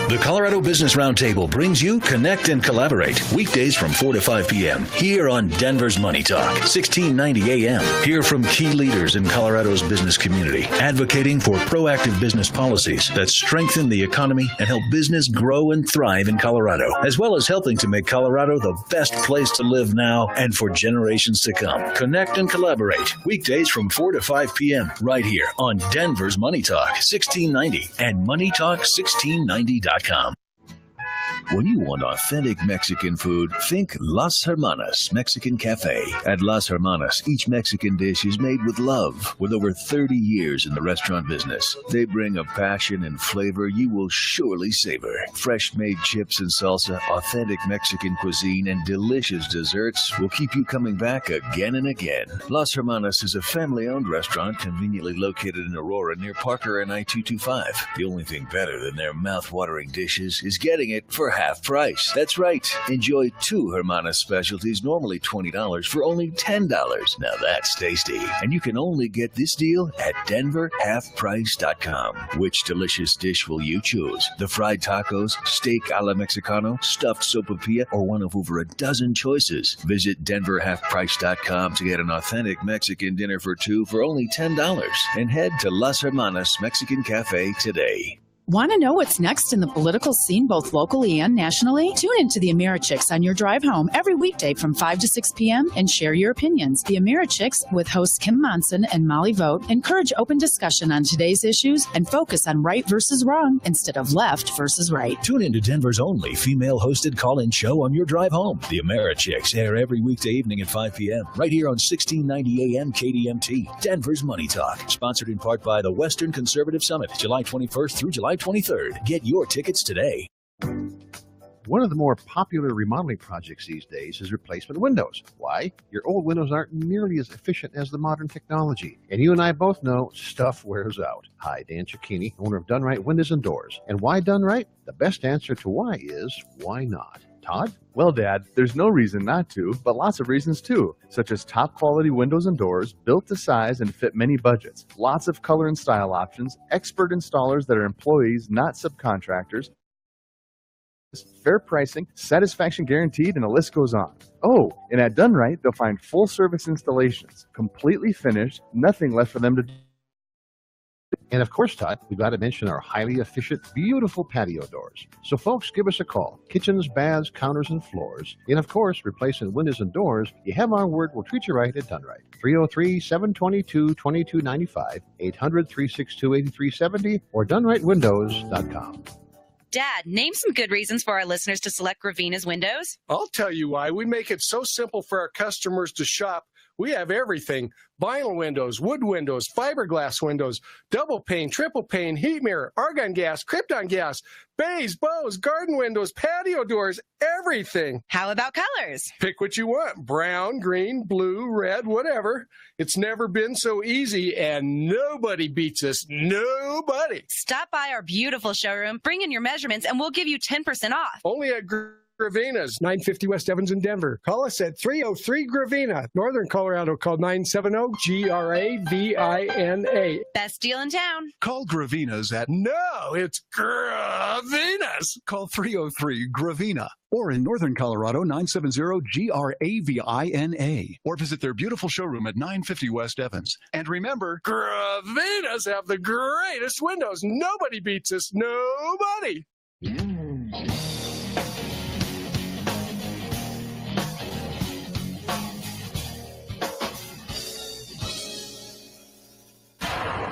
The Colorado Business Roundtable brings you Connect and Collaborate weekdays from 4 to 5 p.m. here on Denver's Money Talk, 1690 a.m. Hear from key leaders in Colorado's business community, advocating for proactive business policies that strengthen the economy and help business grow and thrive in Colorado, as well as helping to make Colorado the best place to live now and for generations to come. Connect and Collaborate weekdays from 4 to 5 p.m. right here on Denver's Money Talk, 1690 and MoneyTalk1690.com. When you want authentic Mexican food, think Las Hermanas Mexican Cafe. At Las Hermanas, each Mexican dish is made with love. With over 30 years in the restaurant business, they bring a passion and flavor you will surely savor. Fresh-made chips and salsa, authentic Mexican cuisine, and delicious desserts will keep you coming back again and again. Las Hermanas is a family-owned restaurant conveniently located in Aurora near Parker and I-225. The only thing better than their mouth-watering dishes is getting it for half price. That's right. Enjoy 2 Hermanas specialties, normally $20, for only $10. Now that's tasty. And you can only get this deal at DenverHalfPrice.com. Which delicious dish will you choose? The fried tacos, steak a la Mexicano, stuffed sopapilla, or one of over a dozen choices? Visit DenverHalfPrice.com to get an authentic Mexican dinner for 2 for only $10. And head to Las Hermanas Mexican Cafe today. Want to know what's next in the political scene, both locally and nationally? Tune into the Americhicks on your drive home every weekday from 5 to 6 p.m. and share your opinions. The Americhicks, with hosts Kim Monson and Molly Vogt, encourage open discussion on today's issues and focus on right versus wrong instead of left versus right. Tune into Denver's only female-hosted call-in show on your drive home. The Americhicks air every weekday evening at 5 p.m. right here on 1690 AM KDMT. Denver's Money Talk, sponsored in part by the Western Conservative Summit, July 21st through July 23rd. Get your tickets today. One of the more popular remodeling projects these days is replacement windows. Why? Your old windows aren't nearly as efficient as the modern technology. And you and I both know stuff wears out. Hi, Dan Cicchini, owner of Done Right Windows and Doors. And why Done Right? The best answer to why is, why not? Todd? Well, Dad, there's no reason not to, but lots of reasons too, such as top quality windows and doors built to size and fit many budgets, lots of color and style options, expert installers that are employees, not subcontractors, fair pricing, satisfaction guaranteed, and the list goes on. Oh, and at Done Right, they'll find full service installations, completely finished, nothing left for them to do. And of course, Todd, we've got to mention our highly efficient, beautiful patio doors. So folks, give us a call. Kitchens, baths, counters, and floors. And of course, replacing windows and doors, you have our word, we'll treat you right at Done Right. 303-722-2295, 800-362-8370, or DoneRightWindows.com. Dad, name some good reasons for our listeners to select Gravina's windows. I'll tell you why. We make it so simple for our customers to shop. We have everything: vinyl windows, wood windows, fiberglass windows, double pane, triple pane, heat mirror, argon gas, krypton gas, bays, bows, garden windows, patio doors, everything. How about colors? Pick what you want: brown, green, blue, red, whatever. It's never been so easy, and nobody beats us. Nobody. Stop by our beautiful showroom, bring in your measurements, and we'll give you 10% off. Only at Gravina's, 950 West Evans in Denver. Call us at 303-GRAVINA. Northern Colorado, call 970-GRAVINA. Best deal in town. Call Gravina's at... No, it's Gravina's. Call 303-GRAVINA. Or in Northern Colorado, 970-GRAVINA. Or visit their beautiful showroom at 950 West Evans. And remember, Gravina's have the greatest windows. Nobody beats us. Nobody.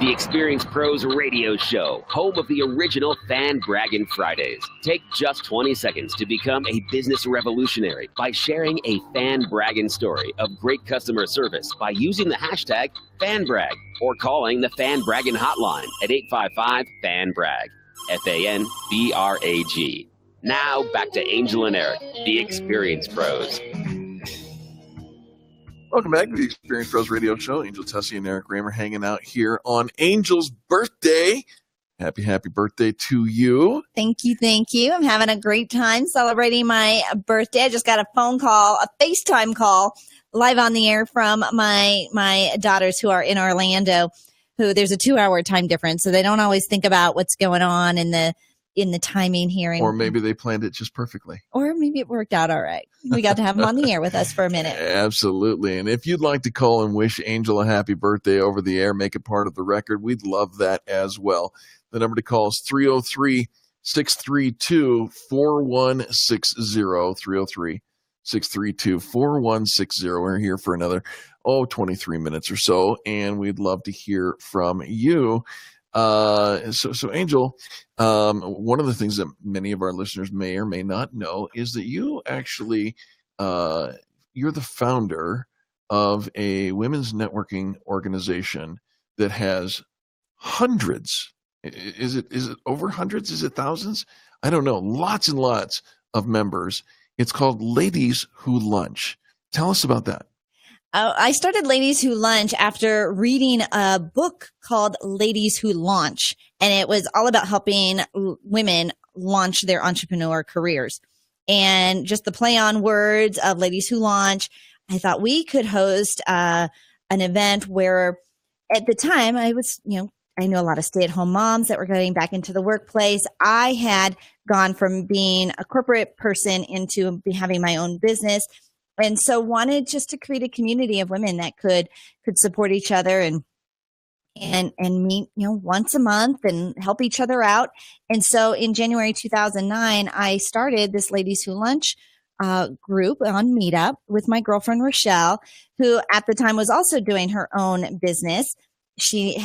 The Experience Pros Radio Show, home of the original Fan Braggin' Fridays. Take just 20 seconds to become a business revolutionary by sharing a fan bragging story of great customer service by using the hashtag FanBrag or calling the Fan Braggin' Hotline at 855-FAN-BRAG, FANBRAG. Now back to Angel and Eric, the Experience Pros. Welcome back to the Experience Pros Radio Show. Angel Tussey and Eric Raymer hanging out here on Angel's birthday. Happy birthday to you. Thank you. I'm having a great time celebrating my birthday. I just got a phone call, a FaceTime call, live on the air from my daughters who are in Orlando, who there's a 2-hour time difference, so they don't always think about what's going on in the timing here. Or maybe they planned it just perfectly. Or maybe it worked out all right. We got to have them on the air with us for a minute. Absolutely. And if you'd like to call and wish Angel a happy birthday over the air, make it part of the record, we'd love that as well. The number to call is 303-632-4160, 303-632-4160. We're here for another, 23 minutes or so, and we'd love to hear from you. So Angel, one of the things that many of our listeners may or may not know is that you actually, you're the founder of a women's networking organization that has hundreds. Is it over hundreds? Is it thousands? I don't know. Lots and lots of members. It's called Ladies Who Lunch. Tell us about that. I started Ladies Who Lunch after reading a book called Ladies Who Launch, and it was all about helping women launch their entrepreneur careers. And just the play on words of Ladies Who Launch, I thought we could host an event where at the time I was, I knew a lot of stay-at-home moms that were getting back into the workplace. I had gone from being a corporate person into having my own business. And so wanted just to create a community of women that could support each other and meet, once a month and help each other out. And so in January 2009, I started this Ladies Who Lunch group on Meetup with my girlfriend, Rochelle, who at the time was also doing her own business. She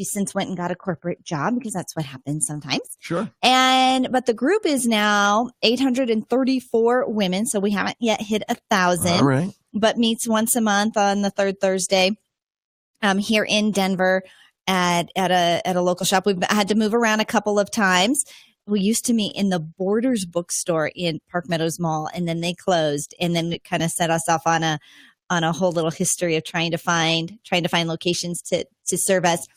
since went and got a corporate job because that's what happens sometimes. Sure. But the group is now 834 women. So we haven't yet hit 1,000, all right, but meets once a month on the third Thursday, here in Denver at a local shop. We've had to move around a couple of times. We used to meet in the Borders bookstore in Park Meadows Mall, and then they closed, and then it kind of set us off on a whole little history of trying to find locations to serve us.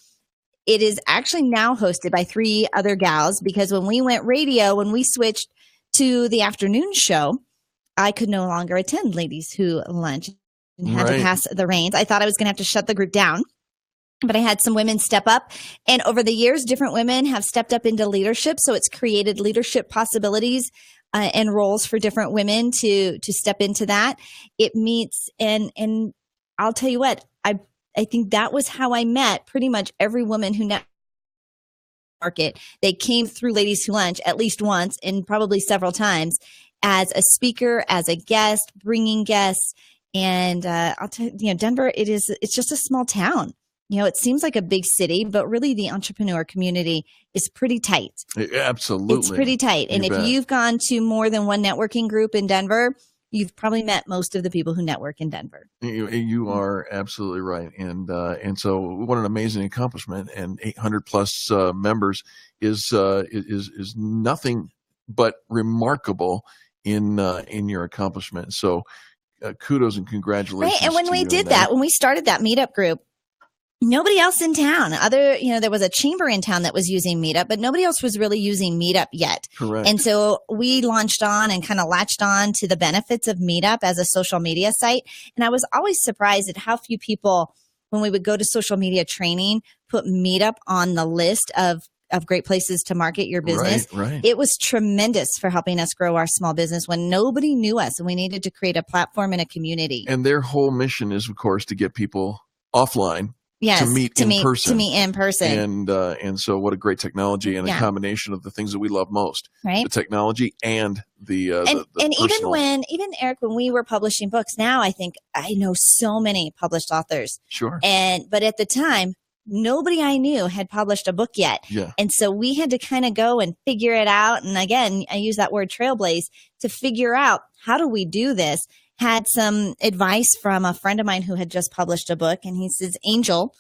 It is actually now hosted by 3 other gals, because when we went radio, when we switched to the afternoon show, I could no longer attend Ladies Who Lunch and had to pass the reins. I thought I was going to have to shut the group down, but I had some women step up, and over the years, different women have stepped up into leadership. So it's created leadership possibilities and roles for different women to step into that. It meets, and I'll tell you what, I think that was how I met pretty much every woman who market. They came through Ladies Who Lunch at least once, and probably several times, as a speaker, as a guest, bringing guests. And I'll tell you, Denver, it's just a small town. It seems like a big city, but really the entrepreneur community is pretty tight. Absolutely. It's pretty tight. And if you've gone to more than one networking group in Denver, you've probably met most of the people who network in Denver. You are absolutely right. And so what an amazing accomplishment. And 800 plus members is nothing but remarkable in your accomplishment. So kudos and congratulations. Right. And when we did that, when we started that meetup group, nobody else in town. There was a chamber in town that was using Meetup, but nobody else was really using Meetup yet. Correct. And so we launched on and kind of latched on to the benefits of Meetup as a social media site. And I was always surprised at how few people, when we would go to social media training, put Meetup on the list of great places to market your business. Right. It was tremendous for helping us grow our small business when nobody knew us and we needed to create a platform and a community. And their whole mission is, of course, to get people offline. Yes, to meet in person. To meet in person. And so what a great technology and a combination of the things that we love most. Right. The technology and the even Eric, when we were publishing books, now I think I know so many published authors. Sure. But at the time, nobody I knew had published a book yet. Yeah. And so we had to kind of go and figure it out. And again, I use that word trailblaze to figure out, how do we do this? Had some advice from a friend of mine who had just published a book, and he says, Angel,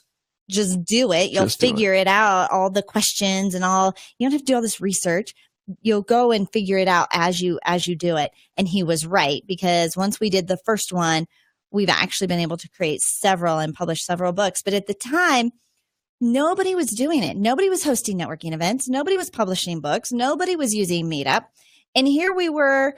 just do it. You'll figure it out, all the questions and all. You don't have to do all this research. You'll go and figure it out as you do it. And he was right, because once we did the first one, we've actually been able to create several and publish several books. But at the time, nobody was doing it. Nobody was hosting networking events. Nobody was publishing books. Nobody was using Meetup. And here we were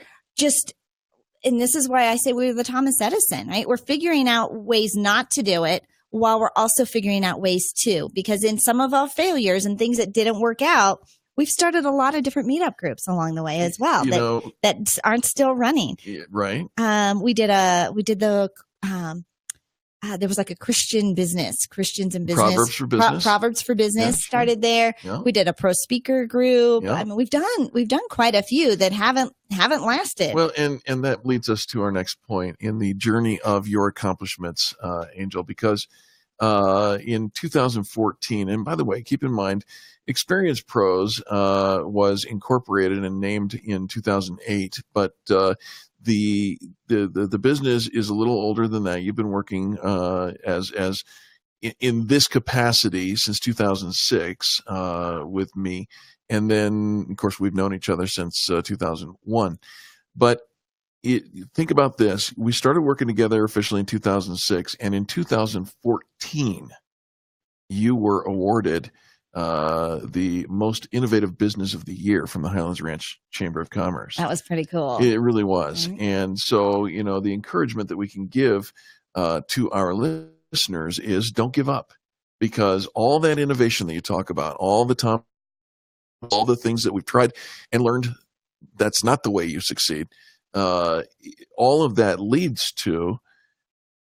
and this is why I say we were the Thomas Edison, right? We're figuring out ways not to do it while we're also figuring out ways to, because in some of our failures and things that didn't work out, we've started a lot of different Meetup groups along the way as well that aren't still running. Right. There was like a Christians in business, Proverbs for Business started there. Yeah. We did a pro speaker group. Yeah. I mean, we've done quite a few that haven't lasted. Well, and that leads us to our next point in the journey of your accomplishments, Angel, because in 2014, and by the way, keep in mind, Experience Pros was incorporated and named in 2008, but the business is a little older than that. You've been working as in this capacity since 2006 with me, and then of course we've known each other since 2001. But think about this: we started working together officially in 2006, and in 2014, you were awarded the most innovative business of the year from the Highlands Ranch Chamber of Commerce. That was pretty cool. It really was. Mm-hmm. And so, the encouragement that we can give to our listeners is don't give up, because all that innovation that you talk about, all the time, all the things that we've tried and learned, that's not the way you succeed. All of that leads to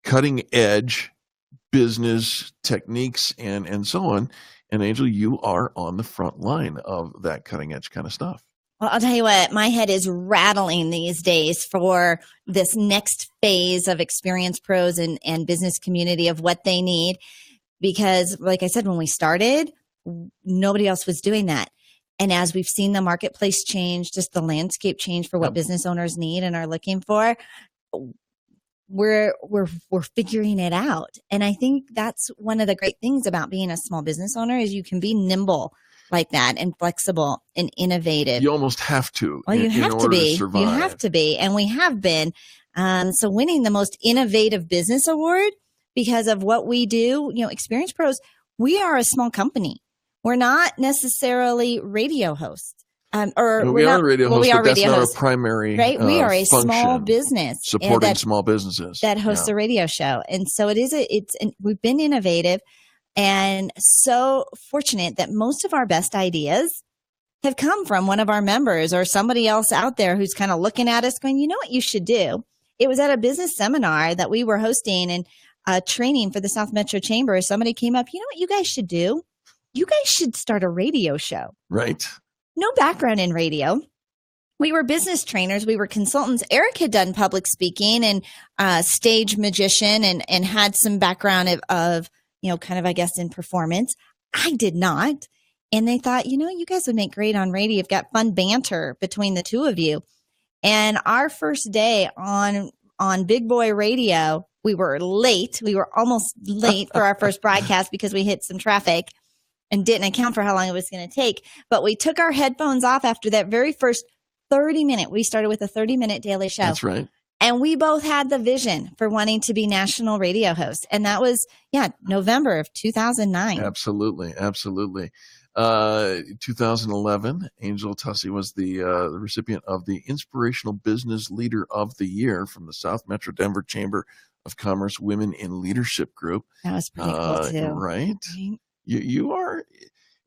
cutting edge business techniques and so on. And Angel, you are on the front line of that cutting edge kind of stuff. Well, I'll tell you what, my head is rattling these days for this next phase of Experience Pros and business community of what they need. Because like I said, when we started, nobody else was doing that. And as we've seen the marketplace change, just the landscape change for what business owners need and are looking for, we're figuring it out. And I think that's one of the great things about being a small business owner is you can be nimble like that and flexible and innovative. You almost have to. Well, you have to be. To you have to be. And we have been. So winning the most innovative business award because of what we do, Experience Pros, we are a small company. We're not necessarily radio hosts. We are radio hosts, but that's not our primary right? We are a small business supporting small businesses that hosts a radio show, and so we've been innovative and so fortunate that most of our best ideas have come from one of our members or somebody else out there who's kind of looking at us, going, "You know what you should do?" It was at a business seminar that we were hosting and training for the South Metro Chamber. Somebody came up, "You know what you guys should do? You guys should start a radio show." Right. No background in radio. We were business trainers. We were consultants. Eric had done public speaking and stage magician and had some background of kind of, I guess, in performance. I did not. And they thought, you guys would make great on radio. You've got fun banter between the two of you. And our first day on Big Boy Radio, we were late. We were almost late for our first broadcast because we hit some traffic and didn't account for how long it was going to take. But we took our headphones off after that very first 30-minute. We started with a 30-minute daily show. That's right. And we both had the vision for wanting to be national radio hosts. And that was, November of 2009. Absolutely. 2011, Angel Tussey was the recipient of the Inspirational Business Leader of the Year from the South Metro Denver Chamber of Commerce Women in Leadership Group. That was pretty cool too. Right? You are.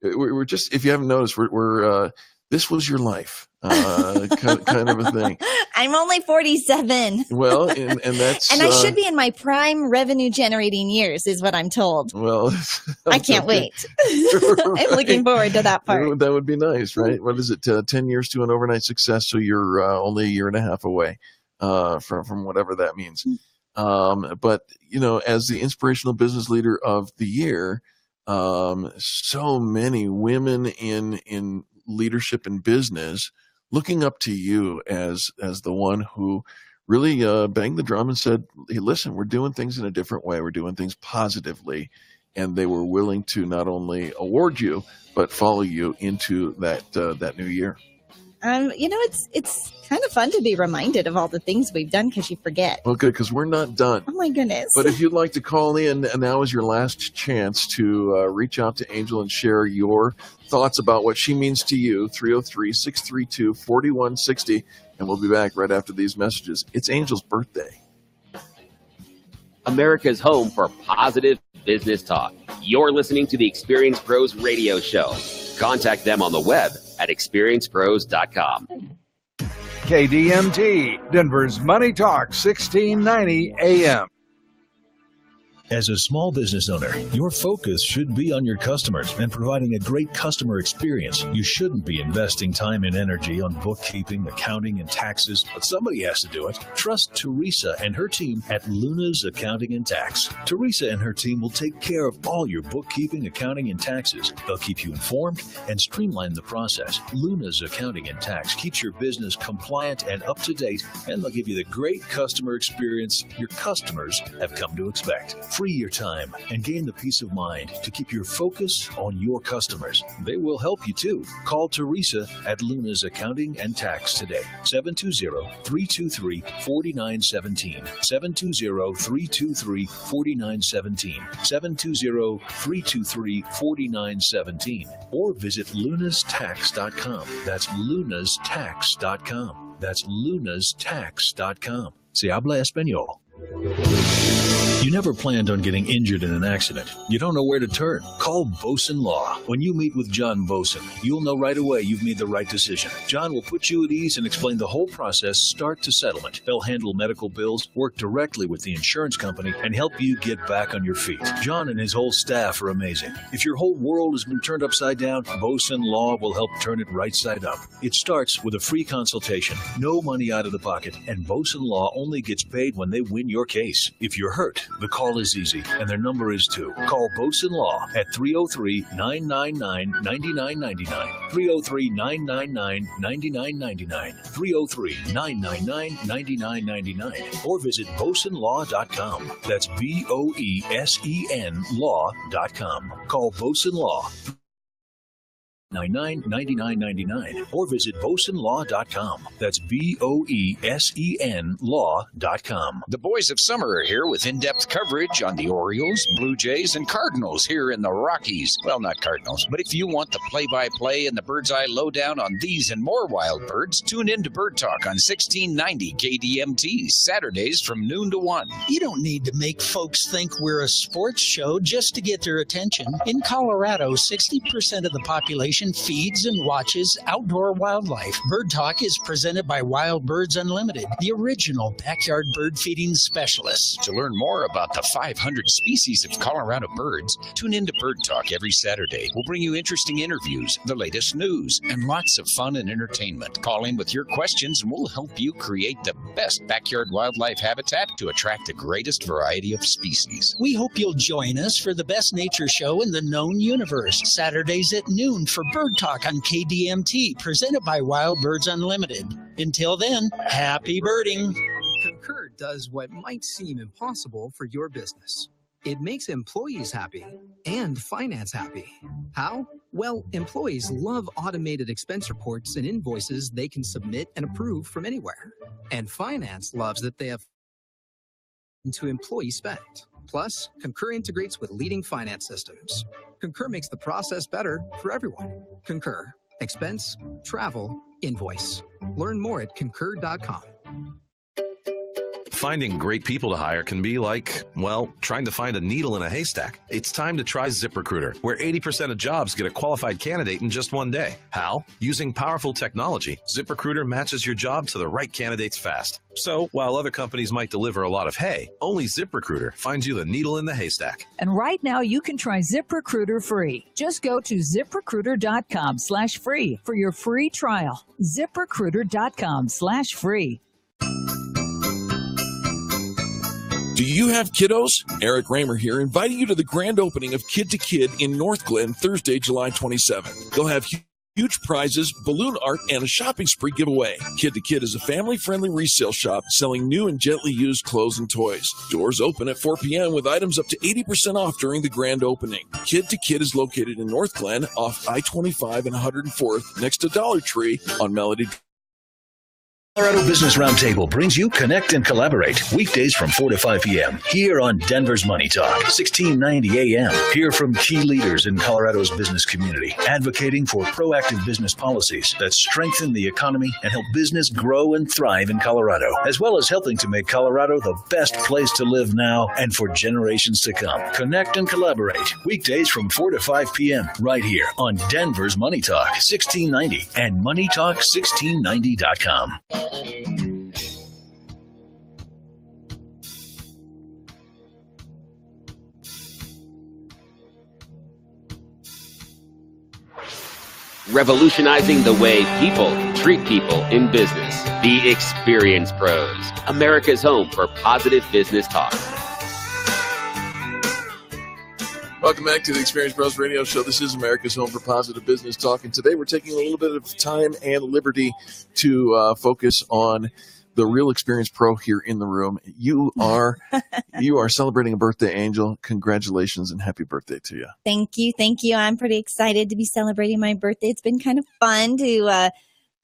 We're just, if you haven't noticed, we're this was your life, kind of a thing. I'm only 47. Well, and that's and I should be in my prime revenue generating years, is what I'm told. Well, I can't wait. I'm looking forward to that part. That would be nice, right? What is it? 10 years to an overnight success, so you're only a year and a half away from whatever that means. But as the Inspirational Business Leader of the Year, so many women in leadership and business looking up to you as the one who really banged the drum and said, hey, listen, we're doing things in a different way. We're doing things positively. And they were willing to not only award you, but follow you into that new year. It's kind of fun to be reminded of all the things we've done because you forget. Well, good, because we're not done. Oh, my goodness. But if you'd like to call in, and now is your last chance to reach out to Angel and share your thoughts about what she means to you, 303-632-4160. And we'll be back right after these messages. It's Angel's birthday. America's home for positive business talk. You're listening to the Experience Pros radio show. Contact them on the web at experiencepros.com. KDMT, Denver's Money Talk, 1690 AM. As a small business owner, your focus should be on your customers and providing a great customer experience. You shouldn't be investing time and energy on bookkeeping, accounting, and taxes, but somebody has to do it. Trust Teresa and her team at Luna's Accounting and Tax. Teresa and her team will take care of all your bookkeeping, accounting, and taxes. They'll keep you informed and streamline the process. Luna's Accounting and Tax keeps your business compliant and up to date, and they'll give you the great customer experience your customers have come to expect. Free your time and gain the peace of mind to keep your focus on your customers. They will help you too. Call Teresa at Luna's Accounting and Tax today. 720-323-4917. 720-323-4917. 720-323-4917. Or visit lunastax.com. That's lunastax.com. That's lunastax.com. Se habla español. You never planned on getting injured in an accident. You don't know where to turn. Call Boson Law. When you meet with John Boson, you'll know right away you've made the right decision. John will put you at ease and explain the whole process start to settlement. They'll handle medical bills, work directly with the insurance company, and help you get back on your feet. John and his whole staff are amazing. If your whole world has been turned upside down, Boson Law will help turn it right side up. It starts with a free consultation, no money out of the pocket, and Boson Law only gets paid when they win your case. If you're hurt, the call is easy, and their number is too. Call Boson Law at 303-999-9999. 303-999-9999. 303-999-9999. Or visit BosonLaw.com. That's BOESEN Law.com. Call Boson Law. 99.99.99 or visit BosonLaw.com. That's BOESEN Law.com. The boys of summer are here with in-depth coverage on the Orioles, Blue Jays, and Cardinals here in the Rockies. Well, not Cardinals, but if you want the play-by-play and the bird's eye lowdown on these and more wild birds, tune in to Bird Talk on 1690 KDMT, Saturdays from noon to 1. You don't need to make folks think we're a sports show just to get their attention. In Colorado, 60% of the population feeds and watches outdoor wildlife. Bird Talk is presented by Wild Birds Unlimited, the original backyard bird feeding specialists. To learn more about the 500 species of Colorado birds, tune in to Bird Talk every Saturday. We'll bring you interesting interviews, the latest news, and lots of fun and entertainment. Call in with your questions and we'll help you create the best backyard wildlife habitat to attract the greatest variety of species. We hope you'll join us for the best nature show in the known universe, Saturdays at noon for Bird Talk on KDMT, presented by Wild Birds Unlimited. Until then, happy birding. Concur does what might seem impossible for your business. It makes employees happy and finance happy. How? Well, employees love automated expense reports and invoices they can submit and approve from anywhere. And finance loves that they have to employee spend. Plus, Concur integrates with leading finance systems. Concur makes the process better for everyone. Concur. Expense, travel, invoice. Learn more at concur.com. Finding great people to hire can be like, well, trying to find a needle in a haystack. It's time to try ZipRecruiter, where 80% of jobs get a qualified candidate in just one day. How? Using powerful technology, ZipRecruiter matches your job to the right candidates fast. So, while other companies might deliver a lot of hay, only ZipRecruiter finds you the needle in the haystack. And right now, you can try ZipRecruiter free. Just go to ZipRecruiter.com/free for your free trial. ZipRecruiter.com/free. Do you have kiddos? Eric Raymer here, inviting you to the grand opening of Kid to Kid in North Glen, Thursday, July 27th. They'll have huge prizes, balloon art, and a shopping spree giveaway. Kid to Kid is a family-friendly resale shop selling new and gently used clothes and toys. Doors open at 4 p.m. with items up to 80% off during the grand opening. Kid to Kid is located in North Glen off I-25 and 104th next to Dollar Tree on Melody. Colorado Business Roundtable brings you Connect and Collaborate weekdays from 4 to 5 p.m. here on Denver's Money Talk, 1690 a.m. Hear from key leaders in Colorado's business community, advocating for proactive business policies that strengthen the economy and help business grow and thrive in Colorado, as well as helping to make Colorado the best place to live now and for generations to come. Connect and Collaborate weekdays from 4 to 5 p.m. right here on Denver's Money Talk, 1690 and MoneyTalk1690.com. Revolutionizing the way people treat people in business. The Experience Pros, America's home for positive business talk. Welcome back to the Experience Pros Radio Show. This is America's home for positive business talk, and today we're taking a little bit of time and liberty to focus on the real Experience Pro here in the room. You are celebrating a birthday, Angel. Congratulations and happy birthday to you. Thank you. I'm pretty excited to be celebrating my birthday. It's been kind of fun to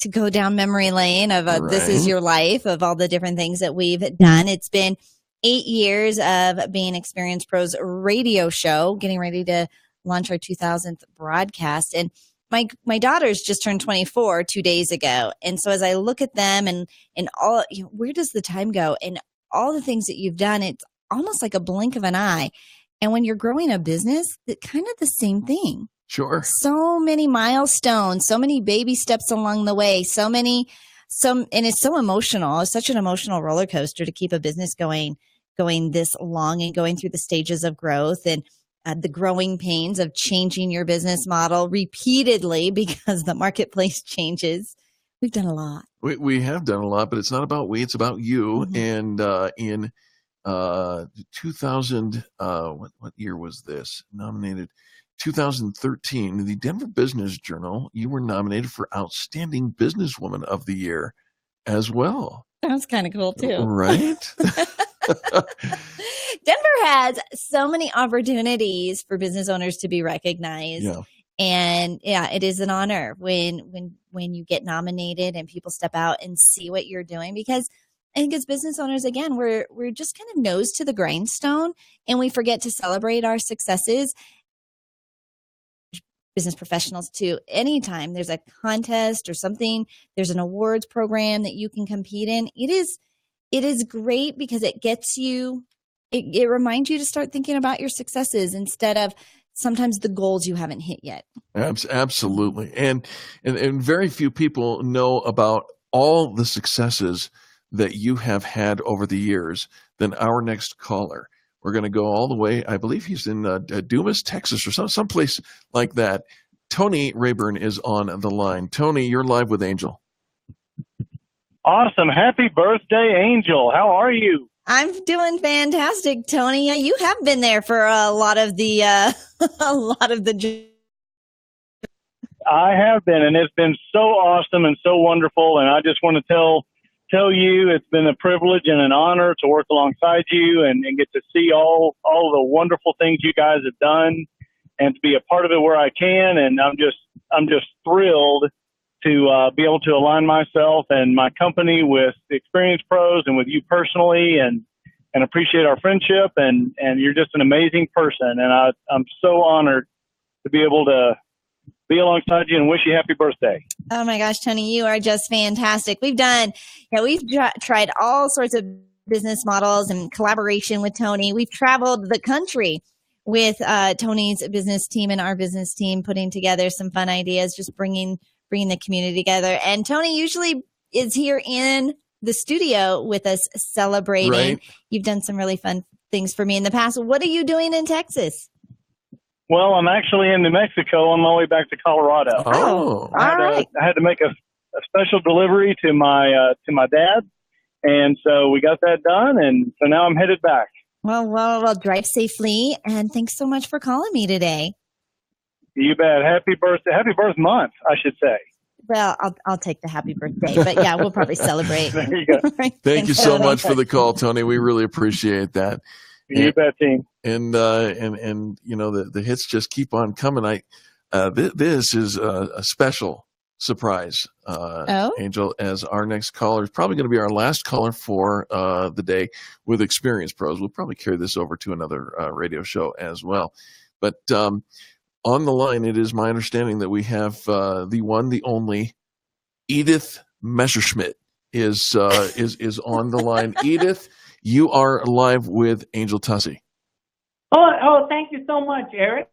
go down memory lane of This Is Your Life, of all the different things that we've done. It's been 8 years of being Experience Pros radio show, getting ready to launch our 2000th broadcast. And my daughters just turned 24 2 days ago. And so as I look at them and all, where does the time go? And all the things that you've done, it's almost like a blink of an eye. And when you're growing a business, it's kind of the same thing. Sure. So many milestones, so many baby steps along the way, and it's so emotional. It's such an emotional roller coaster to keep a business going this long and going through the stages of growth and the growing pains of changing your business model repeatedly because the marketplace changes. We've done a lot. We have done a lot, but it's not about we, it's about you. Mm-hmm. And in 2000, what year was this? Nominated 2013, the Denver Business Journal, you were nominated for Outstanding Businesswoman of the Year as well. That's kind of cool too. Right? Denver has so many opportunities for business owners to be recognized. Yeah. And yeah, it is an honor when you get nominated and people step out and see what you're doing, because I think as business owners, again, we're just kind of nose to the grindstone and we forget to celebrate our successes. Business professionals too. Anytime there's a contest or something, there's an awards program that you can compete in. It is great because it gets you, it reminds you to start thinking about your successes instead of sometimes the goals you haven't hit yet. Absolutely. And very few people know about all the successes that you have had over the years than our next caller. We're going to go all the way. I believe he's in Dumas, Texas, or someplace like that. Tony Rayburn is on the line. Tony, you're live with Angel. Awesome. Happy birthday, Angel. How are you? I'm doing fantastic, Tony. Yeah, you have been there for a lot of the I have been, and it's been so awesome and so wonderful. And I just want to tell you it's been a privilege and an honor to work alongside you and get to see all the wonderful things you guys have done. to be a part of it where I can. And I'm just thrilled to be able to align myself and my company with the Experience Pros and with you personally, and appreciate our friendship. And you're just an amazing person. And I'm so honored to be able to be alongside you and wish you happy birthday. Oh my gosh, Tony, you are just fantastic. We've tried all sorts of business models and collaboration with Tony. We've traveled the country with Tony's business team and our business team, putting together some fun ideas, just bringing the community together. And Tony usually is here in the studio with us celebrating. Right. You've done some really fun things for me in the past. What are you doing in Texas? Well, I'm actually in New Mexico on my way back to Colorado. Oh, I had to make a special delivery to my dad, and so we got that done, and so now I'm headed back. Well, drive safely, and thanks so much for calling me today. You bet. Happy birth month, I should say. Well, I'll take the happy birthday, but yeah, we'll probably celebrate. There you go. Thank you so much for the call, Tony. We really appreciate that. You bet, team. And you know, the hits just keep on coming. This is a special surprise, Angel, as our next caller is probably going to be our last caller for the day with Experience Pros. We'll probably carry this over to another radio show as well. But on the line, it is my understanding that we have the one, the only Edith Messerschmidt is on the line. Edith, you are live with Angel Tussey. Oh, thank you so much, Eric.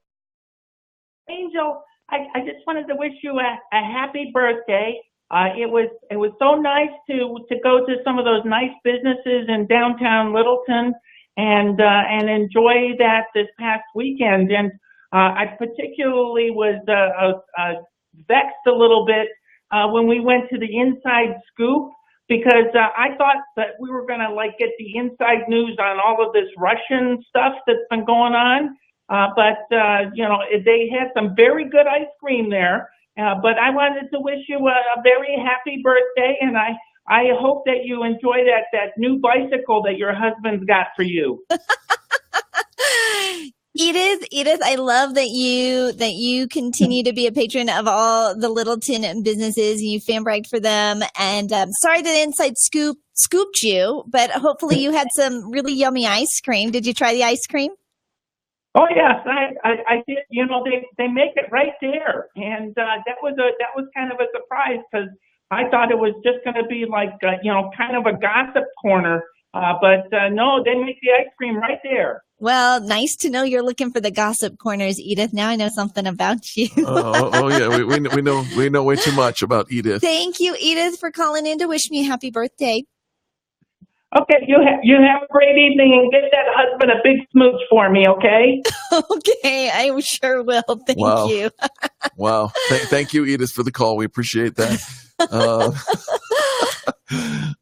Angel, I just wanted to wish you a happy birthday. It was so nice to go to some of those nice businesses in downtown Littleton and enjoy that this past weekend. And I particularly was vexed a little bit when we went to the Inside Scoop, because I thought that we were going to get the inside news on all of this Russian stuff that's been going on. But they had some very good ice cream there. But I wanted to wish you a very happy birthday, and I hope that you enjoy that new bicycle that your husband's got for you. Edith, I love that you continue to be a patron of all the Littleton businesses. You fan bragged for them, and sorry that Inside Scoop scooped you, but hopefully you had some really yummy ice cream. Did you try the ice cream? Oh yes, I did. You know, they make it right there, and that was kind of a surprise, because I thought it was just going to be kind of a gossip corner. But no, they make the ice cream right there. Well, nice to know you're looking for the gossip corners, Edith. Now I know something about you. Yeah, we know way too much about Edith. Thank you, Edith, for calling in to wish me a happy birthday. Okay, you have a great evening, and get that husband a big smooch for me, okay? Okay, I sure will. Thank you. Wow. Thank you, Edith, for the call. We appreciate that.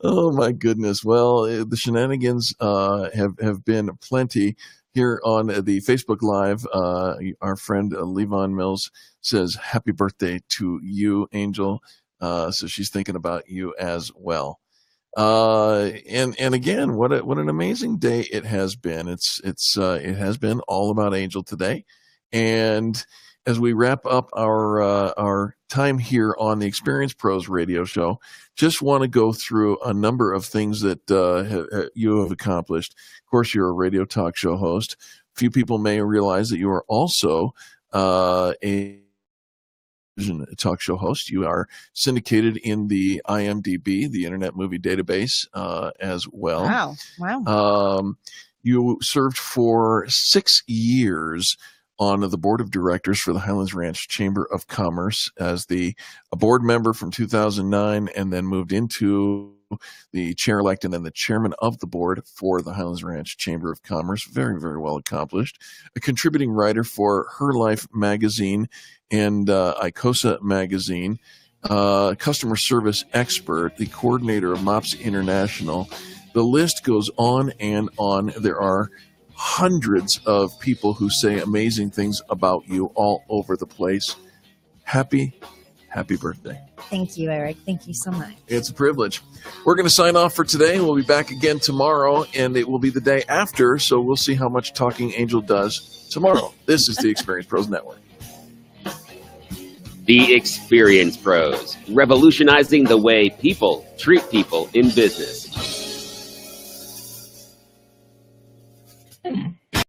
Oh my goodness. Well, the shenanigans have been plenty here on the Facebook Live. Our friend Levon Mills says happy birthday to you, Angel. So she's thinking about you as well. And again, what an amazing day it has been. It has been all about Angel today. And as we wrap up our time here on the Experience Pros radio show, just want to go through a number of things that you have accomplished. Of course, you're a radio talk show host. Few people may realize that you are also a talk show host. You are syndicated in the IMDb, the Internet Movie Database, as well. Wow. You served for 6 years on the board of directors for the Highlands Ranch Chamber of Commerce as a board member from 2009, and then moved into the chair-elect and then the chairman of the board for the Highlands Ranch Chamber of Commerce. Very, very well accomplished. A contributing writer for Her Life magazine and ICOSA magazine. Customer service expert, the coordinator of MOPS International. The list goes on and on. There are hundreds of people who say amazing things about you all over the place. Happy happy birthday. Thank you, Eric. Thank you so much. It's a privilege. We're going to sign off for today. We'll be back again tomorrow, and it will be the day after, so we'll see how much talking Angel does tomorrow. This is the Experience Pros Network. The Experience Pros, revolutionizing the way people treat people in business.